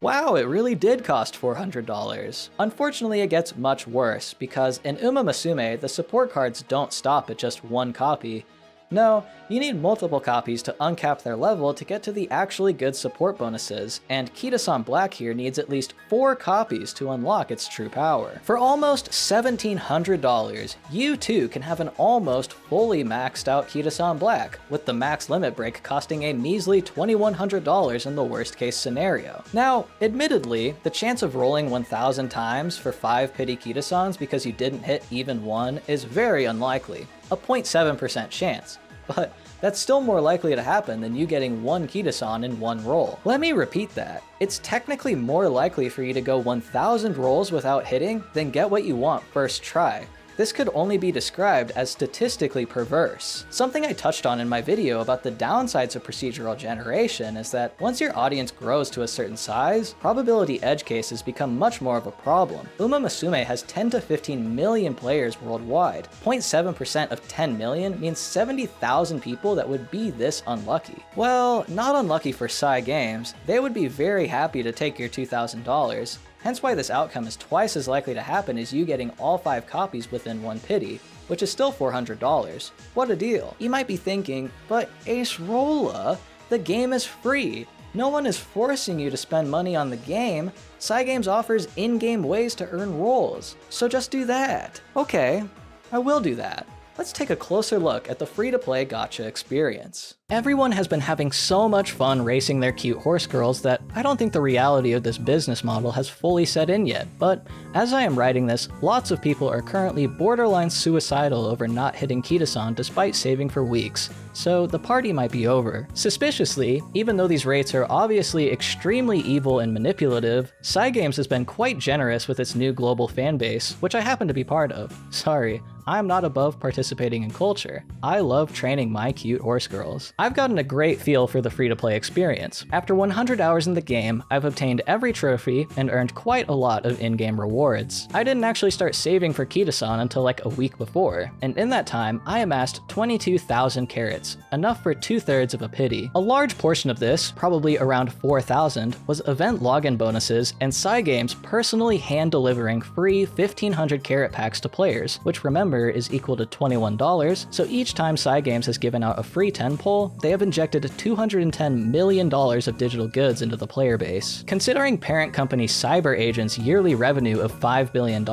Wow, it really did cost $400. Unfortunately, it gets much worse, because in Uma Musume, the support cards don't stop at just one copy. No, you need multiple copies to uncap their level to get to the actually good support bonuses, and Kitasan Black here needs at least 4 copies to unlock its true power. For almost $1,700, you too can have an almost fully maxed out Kitasan Black, with the max limit break costing a measly $2,100 in the worst case scenario. Now, admittedly, the chance of rolling 1,000 times for 5 pity Kitasans because you didn't hit even one is very unlikely, a 0.7% chance. But that's still more likely to happen than you getting one Kitasan in one roll. Let me repeat that. It's technically more likely for you to go 1,000 rolls without hitting than get what you want first try. This could only be described as statistically perverse. Something I touched on in my video about the downsides of procedural generation is that once your audience grows to a certain size, probability edge cases become much more of a problem. Uma Musume has 10 to 15 million players worldwide. 0.7% of 10 million means 70,000 people that would be this unlucky. Well, not unlucky for Sandgem. They would be very happy to take your $2,000. Hence why this outcome is twice as likely to happen as you getting all 5 copies within one pity, which is still $400. What a deal. You might be thinking, but Acerola, the game is free. No one is forcing you to spend money on the game. Sandgem offers in-game ways to earn rolls, so just do that. Okay, I will do that. Let's take a closer look at the free-to-play gacha experience. Everyone has been having so much fun racing their cute horse girls that I don't think the reality of this business model has fully set in yet, but as I am writing this, lots of people are currently borderline suicidal over not hitting Kitasan despite saving for weeks, so the party might be over. Suspiciously, even though these rates are obviously extremely evil and manipulative, Sandgem has been quite generous with its new global fanbase, which I happen to be part of. Sorry, I'm not above participating in culture. I love training my cute horse girls. I've gotten a great feel for the free-to-play experience. After 100 hours in the game, I've obtained every trophy and earned quite a lot of in-game rewards. I didn't actually start saving for Kitasan until like a week before, and in that time, I amassed 22,000 carats, enough for 2/3 of a pity. A large portion of this, probably around 4,000, was event login bonuses and Sandgem's personally hand-delivering free 1,500 carat packs to players, which remember is equal to $21, so each time Sandgem has given out a free 10 pull, they have injected $210 million of digital goods into the player base. Considering parent company Cyber Agent's yearly revenue of $5 billion,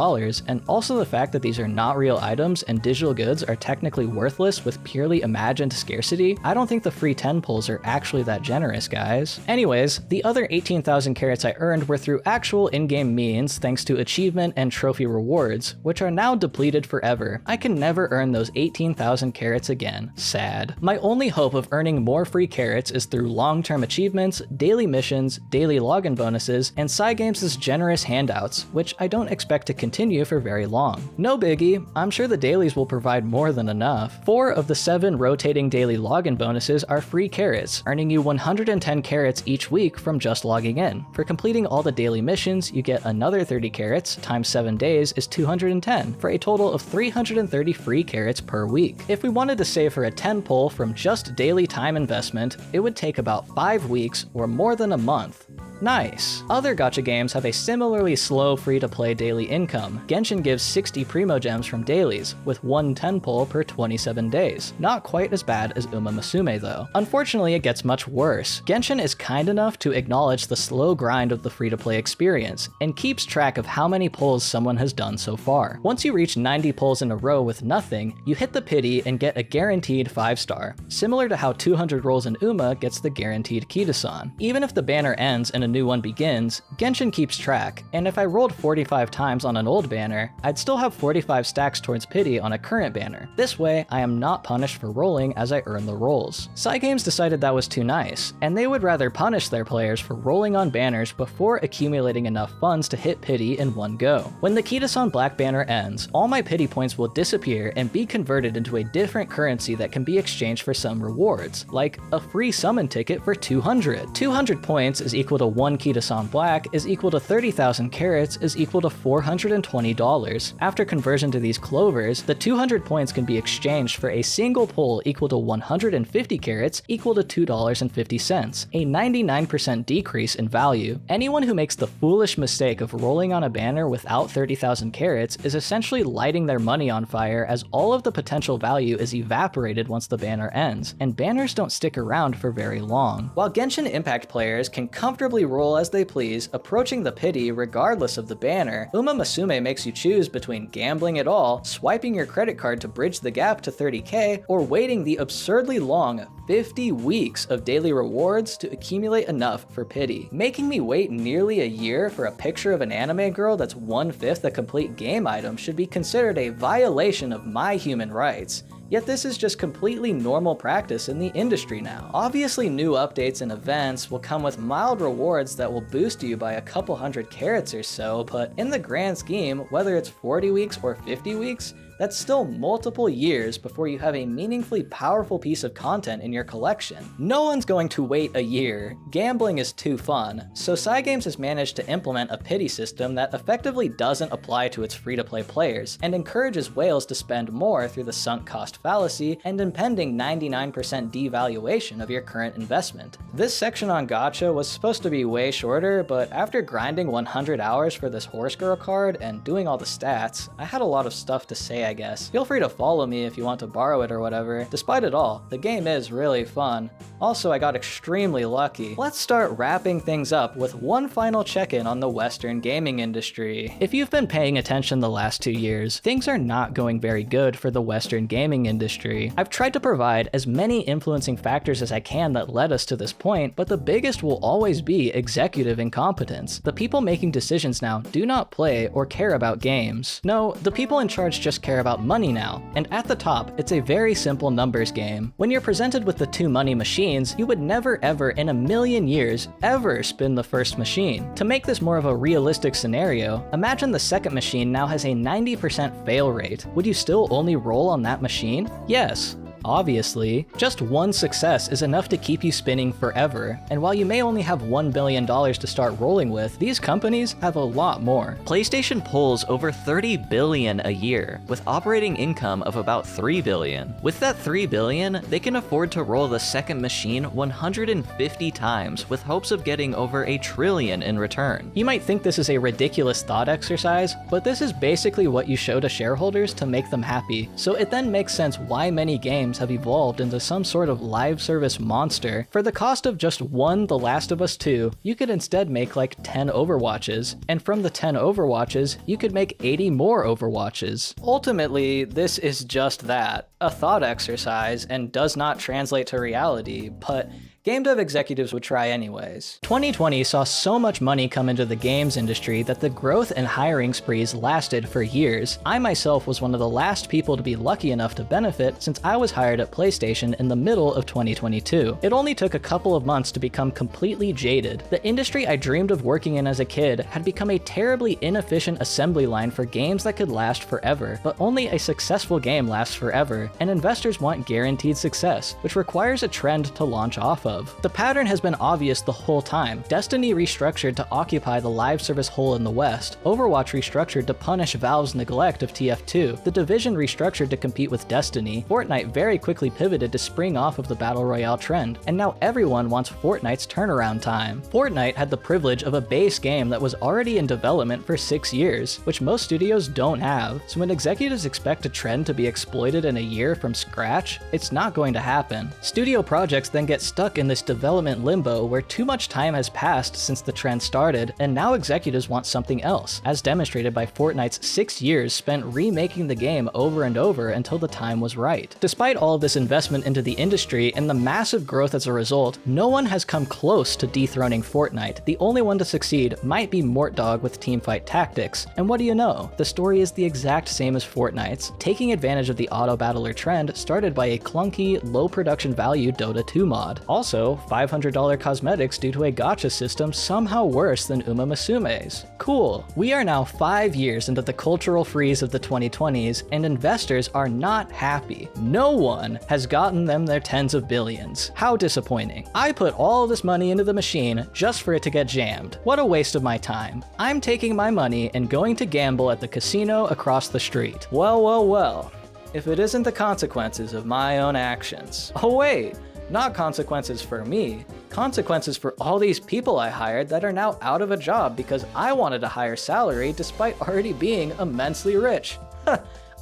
and also the fact that these are not real items and digital goods are technically worthless with purely imagined scarcity, I don't think the free 10 pulls are actually that generous, guys. Anyways, the other 18,000 carats I earned were through actual in-game means thanks to achievement and trophy rewards, which are now depleted forever. I can never earn those 18,000 carats again. Sad. My only hope of earning more free carats is through long-term achievements, daily missions, daily login bonuses, and Sandgem's generous handouts, which I don't expect to continue for very long. No biggie, I'm sure the dailies will provide more than enough. 4 of the 7 rotating daily login bonuses are free carats, earning you 110 carats each week from just logging in. For completing all the daily missions, you get another 30 carats times 7 days is 210, for a total of 330 free carats per week. If we wanted to save for a 10 pull from just daily time investment, it would take about 5 weeks or more than a month. Nice. Other gacha games have a similarly slow free-to-play daily income. Genshin gives 60 Primo Gems from dailies, with 1 10 pull per 27 days. Not quite as bad as Uma Musume though. Unfortunately, it gets much worse. Genshin is kind enough to acknowledge the slow grind of the free-to-play experience, and keeps track of how many pulls someone has done so far. Once you reach 90 pulls in a row with nothing, you hit the pity and get a guaranteed 5-star, similar to how 200 rolls in Uma gets the guaranteed Kitasan. Even if the banner ends and a new one begins, Genshin keeps track, and if I rolled 45 times on an old banner, I'd still have 45 stacks towards pity on a current banner. This way, I am not punished for rolling as I earn the rolls. Sandgem decided that was too nice, and they would rather punish their players for rolling on banners before accumulating enough funds to hit pity in one go. When the Kitasan Black banner ends, all my pity points will disappear and be converted into a different currency that can be exchanged for some rewards, like a free summon ticket for 200. 200 points is equal to 1 Kitasan Black is equal to 30,000 carats is equal to $420. After conversion to these clovers, the 200 points can be exchanged for a single pull equal to 150 carats equal to $2.50, a 99% decrease in value. Anyone who makes the foolish mistake of rolling on a banner without 30,000 carats is essentially lighting their money on fire, as all of the potential value is evaporated once the banner ends, and banners don't stick around for very long. While Genshin Impact players can comfortably roll as they please, approaching the pity regardless of the banner, Uma Musume makes you choose between gambling it all, swiping your credit card to bridge the gap to 30k, or waiting the absurdly long 50 weeks of daily rewards to accumulate enough for pity. Making me wait nearly a year for a picture of an anime girl that's 1/5 a complete game item should be considered a violation of my human rights. Yet this is just completely normal practice in the industry now. Obviously, new updates and events will come with mild rewards that will boost you by a couple hundred carats or so, but in the grand scheme, whether it's 40 weeks or 50 weeks, that's still multiple years before you have a meaningfully powerful piece of content in your collection. No one's going to wait a year. Gambling is too fun, so Sandgem has managed to implement a pity system that effectively doesn't apply to its free-to-play players, and encourages whales to spend more through the sunk cost fallacy and impending 99% devaluation of your current investment. This section on gacha was supposed to be way shorter, but after grinding 100 hours for this horse girl card and doing all the stats, I had a lot of stuff to say, I guess. Feel free to follow me if you want to borrow it or whatever. Despite it all, the game is really fun. Also, I got extremely lucky. Let's start wrapping things up with one final check-in on the Western gaming industry. If you've been paying attention the last 2 years, things are not going very good for the Western gaming industry. I've tried to provide as many influencing factors as I can that led us to this point, but the biggest will always be executive incompetence. The people making decisions now do not play or care about games. No, the people in charge just care about money now, and at the top, it's a very simple numbers game. When you're presented with the 2 money machines, you would never ever in a million years ever spin the first machine. To make this more of a realistic scenario, imagine the second machine now has a 90% fail rate. Would you still only roll on that machine? Yes. Obviously, just one success is enough to keep you spinning forever, and while you may only have $1 billion to start rolling with, these companies have a lot more. PlayStation pulls over $30 billion a year, with operating income of about $3 billion. With that $3 billion, they can afford to roll the second machine 150 times with hopes of getting over $1 trillion in return. You might think this is a ridiculous thought exercise, but this is basically what you show to shareholders to make them happy, so it then makes sense why many games have evolved into some sort of live service monster. For the cost of just one The Last of Us 2, you could instead make like 10 Overwatches, and from the 10 Overwatches, you could make 80 more Overwatches. Ultimately, this is just that, a thought exercise, and does not translate to reality, but game dev executives would try anyways. 2020 saw so much money come into the games industry that the growth and hiring sprees lasted for years. I myself was one of the last people to be lucky enough to benefit, since I was hired at PlayStation in the middle of 2022. It only took a couple of months to become completely jaded. The industry I dreamed of working in as a kid had become a terribly inefficient assembly line for games that could last forever, but only a successful game lasts forever. year, and investors want guaranteed success, which requires a trend to launch off of. The pattern has been obvious the whole time. Destiny restructured to occupy the live service hole in the West, Overwatch restructured to punish Valve's neglect of TF2, The Division restructured to compete with Destiny, Fortnite very quickly pivoted to spring off of the Battle Royale trend, and now everyone wants Fortnite's turnaround time. Fortnite had the privilege of a base game that was already in development for 6 years, which most studios don't have, so when executives expect a trend to be exploited in a year from scratch, it's not going to happen. Studio projects then get stuck in this development limbo where too much time has passed since the trend started, and now executives want something else, as demonstrated by Fortnite's 6 years spent remaking the game over and over until the time was right. Despite all of this investment into the industry and the massive growth as a result, no one has come close to dethroning Fortnite. The only one to succeed might be Mortdog with Teamfight Tactics, and what do you know? The story is the exact same as Fortnite's, taking advantage of the auto-battler trend started by a clunky, low production value Dota 2 mod. Also, $500 cosmetics due to a gacha system somehow worse than Uma Musume's. Cool. We are now 5 years into the cultural freeze of the 2020s, and investors are not happy. No one has gotten them their tens of billions. How disappointing. I put all this money into the machine just for it to get jammed. What a waste of my time. I'm taking my money and going to gamble at the casino across the street. Well, well, well. If it isn't the consequences of my own actions. Oh wait, not consequences for me. Consequences for all these people I hired that are now out of a job because I wanted a higher salary despite already being immensely rich.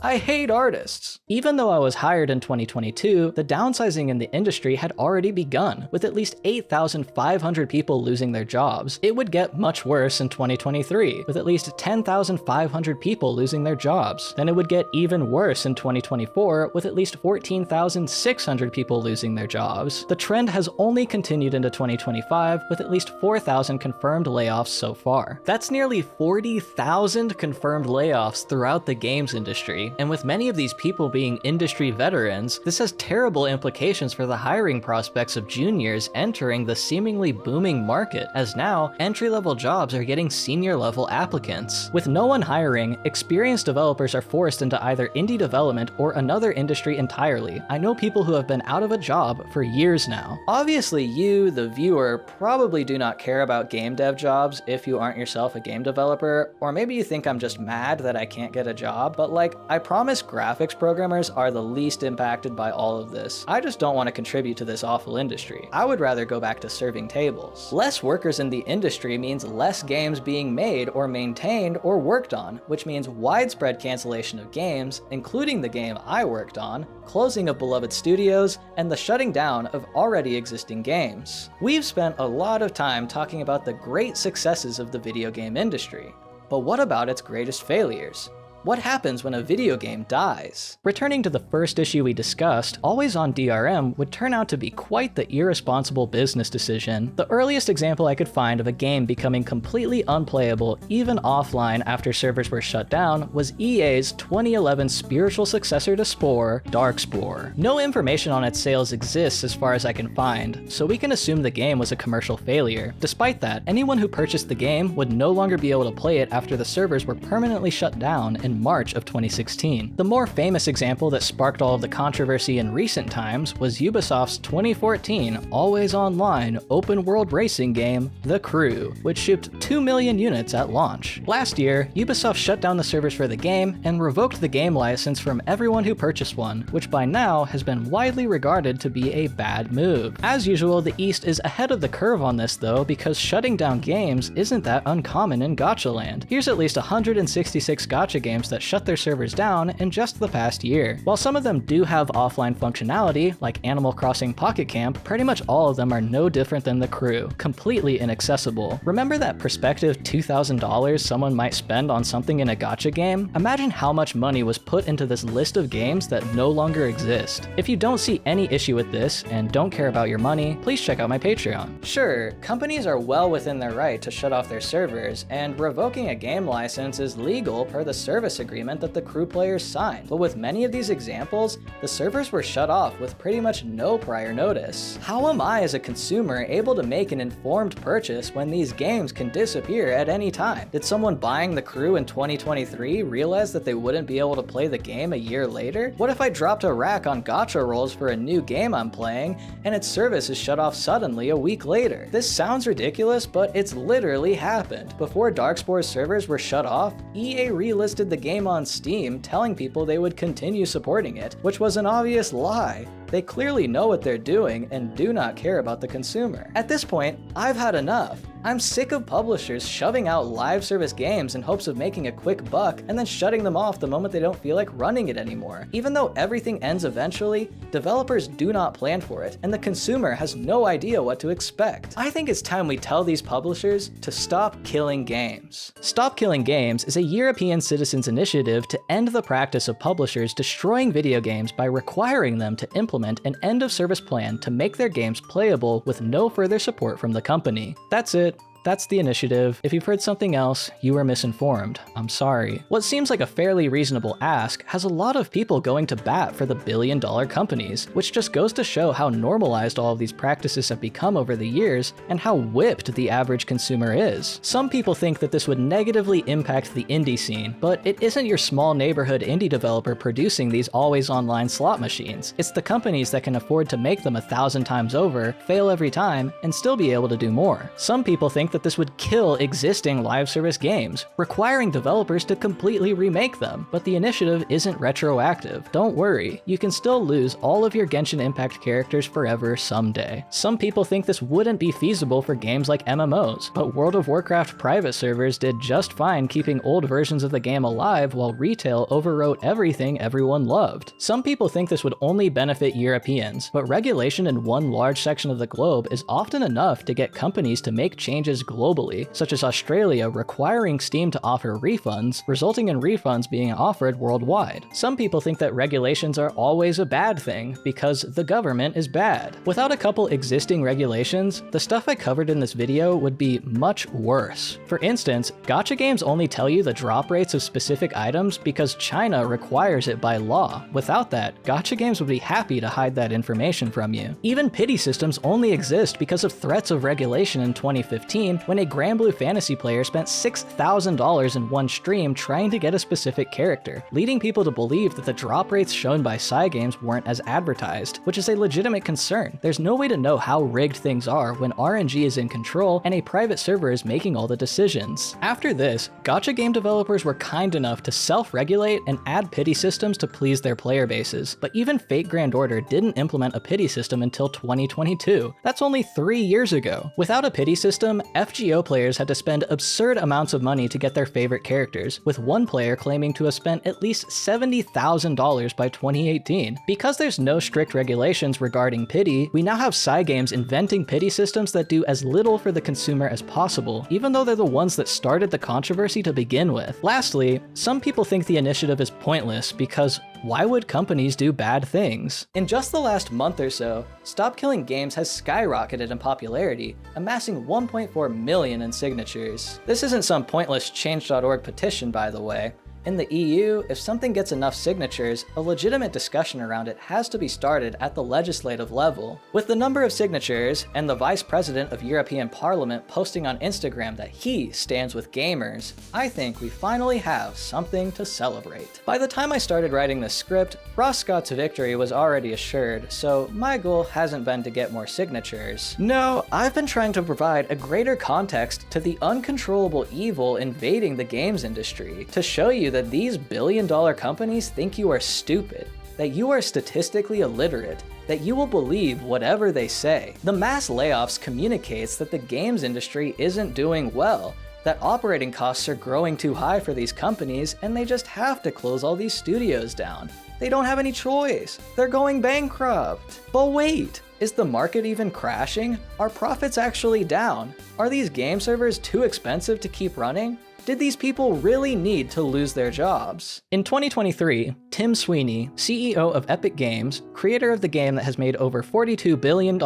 I hate artists. Even though I was hired in 2022, the downsizing in the industry had already begun, with at least 8,500 people losing their jobs. It would get much worse in 2023, with at least 10,500 people losing their jobs. Then it would get even worse in 2024, with at least 14,600 people losing their jobs. The trend has only continued into 2025, with at least 4,000 confirmed layoffs so far. That's nearly 40,000 confirmed layoffs throughout the games industry. And with many of these people being industry veterans, this has terrible implications for the hiring prospects of juniors entering the seemingly booming market, as now entry-level jobs are getting senior-level applicants. With no one hiring, experienced developers are forced into either indie development or another industry entirely. I know people who have been out of a job for years now. Obviously you, the viewer, probably do not care about game dev jobs if you aren't yourself a game developer, or maybe you think I'm just mad that I can't get a job, but like, I promise graphics programmers are the least impacted by all of this. I just don't want to contribute to this awful industry. I would rather go back to serving tables. Less workers in the industry means less games being made or maintained or worked on, which means widespread cancellation of games, including the game I worked on, closing of beloved studios, and the shutting down of already existing games. We've spent a lot of time talking about the great successes of the video game industry, but what about its greatest failures? What happens when a video game dies? Returning to the first issue we discussed, always on DRM would turn out to be quite the irresponsible business decision. The earliest example I could find of a game becoming completely unplayable, even offline after servers were shut down, was EA's 2011 spiritual successor to Spore, Darkspore. No information on its sales exists as far as I can find, so we can assume the game was a commercial failure. Despite that, anyone who purchased the game would no longer be able to play it after the servers were permanently shut down in March of 2016. The more famous example that sparked all of the controversy in recent times was Ubisoft's 2014 always online open world racing game, The Crew, which shipped 2 million units at launch. Last year, Ubisoft shut down the servers for the game and revoked the game license from everyone who purchased one, which by now has been widely regarded to be a bad move. As usual, the East is ahead of the curve on this though, because shutting down games isn't that uncommon in gacha land. Here's at least 166 gacha games that shut their servers down in just the past year. While some of them do have offline functionality, like Animal Crossing Pocket Camp, pretty much all of them are no different than The Crew, completely inaccessible. Remember that prospective $2,000 someone might spend on something in a gacha game? Imagine how much money was put into this list of games that no longer exist. If you don't see any issue with this and don't care about your money, please check out my Patreon. Sure, companies are well within their right to shut off their servers, and revoking a game license is legal per the service service agreement that the crew players signed. But with many of these examples, the servers were shut off with pretty much no prior notice. How am I as a consumer able to make an informed purchase when these games can disappear at any time? Did someone buying the crew in 2023 realize that they wouldn't be able to play the game a year later? What if I dropped a rack on gacha rolls for a new game I'm playing and its service is shut off suddenly a week later? This sounds ridiculous, but it's literally happened. Before Darkspore's servers were shut off, EA relisted the game on Steam, telling people they would continue supporting it, which was an obvious lie. They clearly know what they're doing and do not care about the consumer. At this point, I've had enough. I'm sick of publishers shoving out live service games in hopes of making a quick buck and then shutting them off the moment they don't feel like running it anymore. Even though everything ends eventually, developers do not plan for it, and the consumer has no idea what to expect. I think it's time we tell these publishers to stop killing games. Stop Killing Games is a European citizens' initiative to end the practice of publishers destroying video games by requiring them to implement an end-of-service plan to make their games playable with no further support from the company. That's it. That's the initiative. If you've heard something else, you were misinformed. I'm sorry. What seems like a fairly reasonable ask has a lot of people going to bat for the billion-dollar companies, which just goes to show how normalized all of these practices have become over the years and how whipped the average consumer is. Some people think that this would negatively impact the indie scene, but it isn't your small neighborhood indie developer producing these always-online slot machines. It's the companies that can afford to make them 1,000 times over, fail every time, and still be able to do more. Some people think that this would kill existing live service games, requiring developers to completely remake them. But the initiative isn't retroactive. Don't worry, you can still lose all of your Genshin Impact characters forever someday. Some people think this wouldn't be feasible for games like MMOs, but World of Warcraft private servers did just fine keeping old versions of the game alive while retail overwrote everything everyone loved. Some people think this would only benefit Europeans, but regulation in one large section of the globe is often enough to get companies to make changes globally, such as Australia requiring Steam to offer refunds, resulting in refunds being offered worldwide. Some people think that regulations are always a bad thing because the government is bad. Without a couple existing regulations, the stuff I covered in this video would be much worse. For instance, gacha games only tell you the drop rates of specific items because China requires it by law. Without that, gacha games would be happy to hide that information from you. Even pity systems only exist because of threats of regulation in 2015 when a Granblue Fantasy player spent $6,000 in one stream trying to get a specific character, leading people to believe that the drop rates shown by Sandgem weren't as advertised, which is a legitimate concern. There's no way to know how rigged things are when RNG is in control and a private server is making all the decisions. After this, gacha game developers were kind enough to self-regulate and add pity systems to please their player bases, but even Fate Grand Order didn't implement a pity system until 2022. That's only 3 years ago. Without a pity system, FGO players had to spend absurd amounts of money to get their favorite characters, with one player claiming to have spent at least $70,000 by 2018. Because there's no strict regulations regarding pity, we now have Sandgem inventing pity systems that do as little for the consumer as possible, even though they're the ones that started the controversy to begin with. Lastly, some people think the initiative is pointless because why would companies do bad things? In just the last month or so, Stop Killing Games has skyrocketed in popularity, amassing 1.4 million in signatures. This isn't some pointless change.org petition, by the way. In the EU, if something gets enough signatures, a legitimate discussion around it has to be started at the legislative level. With the number of signatures, and the Vice President of European Parliament posting on Instagram that he stands with gamers, I think we finally have something to celebrate. By the time I started writing this script, Ross Scott's victory was already assured, so my goal hasn't been to get more signatures. No, I've been trying to provide a greater context to the uncontrollable evil invading the games industry, to show you that these billion-dollar companies think you are stupid, that you are statistically illiterate, that you will believe whatever they say. The mass layoffs communicates that the games industry isn't doing well, that operating costs are growing too high for these companies, and they just have to close all these studios down. They don't have any choice. They're going bankrupt. But wait, is the market even crashing? Are profits actually down? Are these game servers too expensive to keep running? Did these people really need to lose their jobs? In 2023, Tim Sweeney, CEO of Epic Games, creator of the game that has made over $42 billion,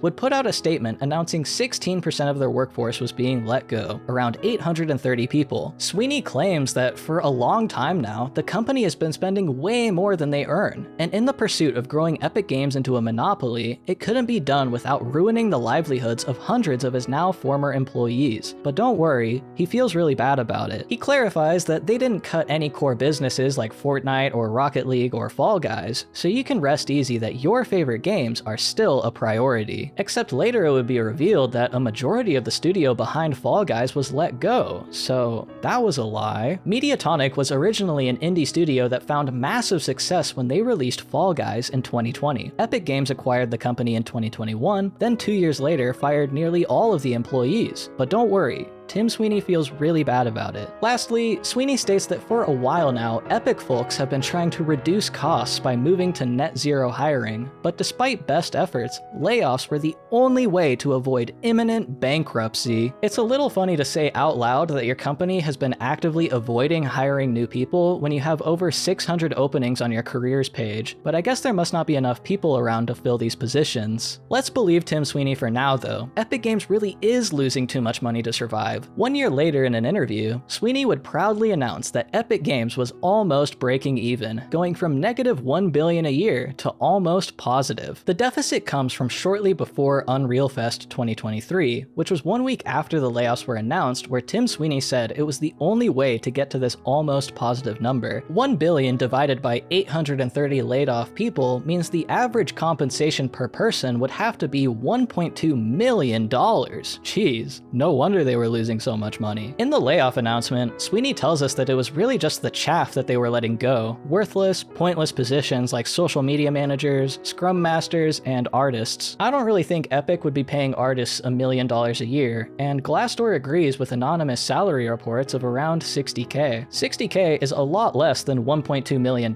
would put out a statement announcing 16% of their workforce was being let go, around 830 people. Sweeney claims that for a long time now, the company has been spending way more than they earn, and in the pursuit of growing Epic Games into a monopoly, it couldn't be done without ruining the livelihoods of hundreds of his now former employees. But don't worry, he feels really bad about it. He clarifies that they didn't cut any core businesses like Fortnite or Rocket League or Fall Guys, so you can rest easy that your favorite games are still a priority. Except later it would be revealed that a majority of the studio behind Fall Guys was let go, so that was a lie. Mediatonic was originally an indie studio that found massive success when they released Fall Guys in 2020. Epic Games acquired the company in 2021, then 2 years later fired nearly all of the employees. But don't worry, Tim Sweeney feels really bad about it. Lastly, Sweeney states that for a while now, Epic folks have been trying to reduce costs by moving to net zero hiring, but despite best efforts, layoffs were the only way to avoid imminent bankruptcy. It's a little funny to say out loud that your company has been actively avoiding hiring new people when you have over 600 openings on your careers page, but I guess there must not be enough people around to fill these positions. Let's believe Tim Sweeney for now though. Epic Games really is losing too much money to survive. 1 year later in an interview, Sweeney would proudly announce that Epic Games was almost breaking even, going from -$1 billion a year to almost positive. The deficit comes from shortly before Unreal Fest 2023, which was 1 week after the layoffs were announced, where Tim Sweeney said it was the only way to get to this almost positive number. 1 billion divided by 830 laid off people means the average compensation per person would have to be $1.2 million. Jeez, no wonder they were losing so much money. In the layoff announcement, Sweeney tells us that it was really just the chaff that they were letting go. Worthless, pointless positions like social media managers, scrum masters, and artists. I don't really think Epic would be paying artists $1 million a year, and Glassdoor agrees with anonymous salary reports of around $60K. $60K is a lot less than $1.2 million.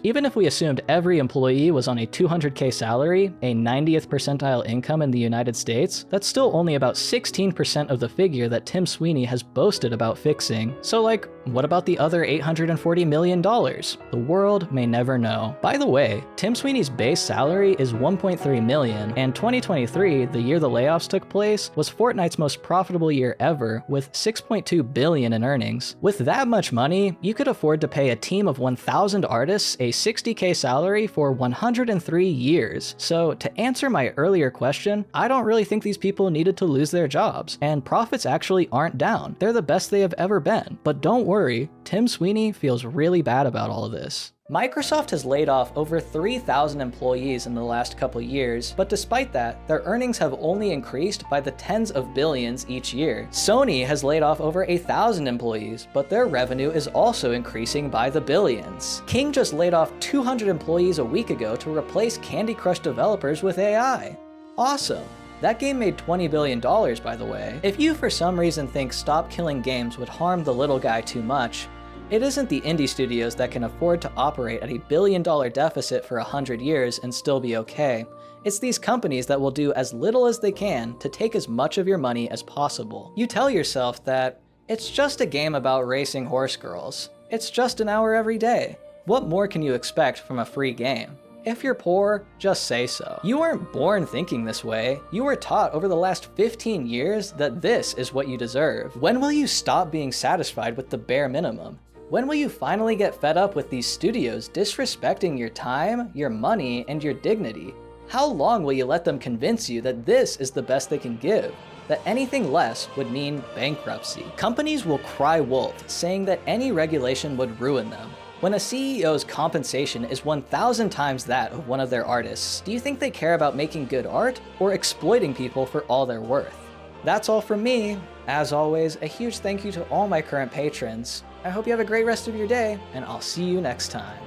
Even if we assumed every employee was on a $200K salary, a 90th percentile income in the United States, that's still only about 16% of the figure that Tim Sweeney has boasted about fixing. So like, what about the other $840 million? The world may never know. By the way, Tim Sweeney's base salary is $1.3 million, and 2023, the year the layoffs took place, was Fortnite's most profitable year ever, with $6.2 billion in earnings. With that much money, you could afford to pay a team of 1,000 artists a $60K salary for 103 years. So to answer my earlier question, I don't really think these people needed to lose their jobs, and profits actually aren't down. They're the best they have ever been. But don't worry, Tim Sweeney feels really bad about all of this. Microsoft has laid off over 3,000 employees in the last couple years, but despite that, their earnings have only increased by the tens of billions each year. Sony has laid off over 1,000 employees, but their revenue is also increasing by the billions. King just laid off 200 employees a week ago to replace Candy Crush developers with AI. Awesome. That game made $20 billion, by the way. If you for some reason think Stop Killing Games would harm the little guy too much, it isn't the indie studios that can afford to operate at a $1 billion deficit for 100 years and still be okay. It's these companies that will do as little as they can to take as much of your money as possible. You tell yourself that it's just a game about racing horse girls. It's just an hour every day. What more can you expect from a free game? If you're poor, just say so. You weren't born thinking this way. You were taught over the last 15 years that this is what you deserve. When will you stop being satisfied with the bare minimum? When will you finally get fed up with these studios disrespecting your time, your money, and your dignity? How long will you let them convince you that this is the best they can give? That anything less would mean bankruptcy? Companies will cry wolf, saying that any regulation would ruin them. When a CEO's compensation is 1,000 times that of one of their artists, do you think they care about making good art or exploiting people for all they're worth? That's all from me. As always, a huge thank you to all my current patrons. I hope you have a great rest of your day, and I'll see you next time.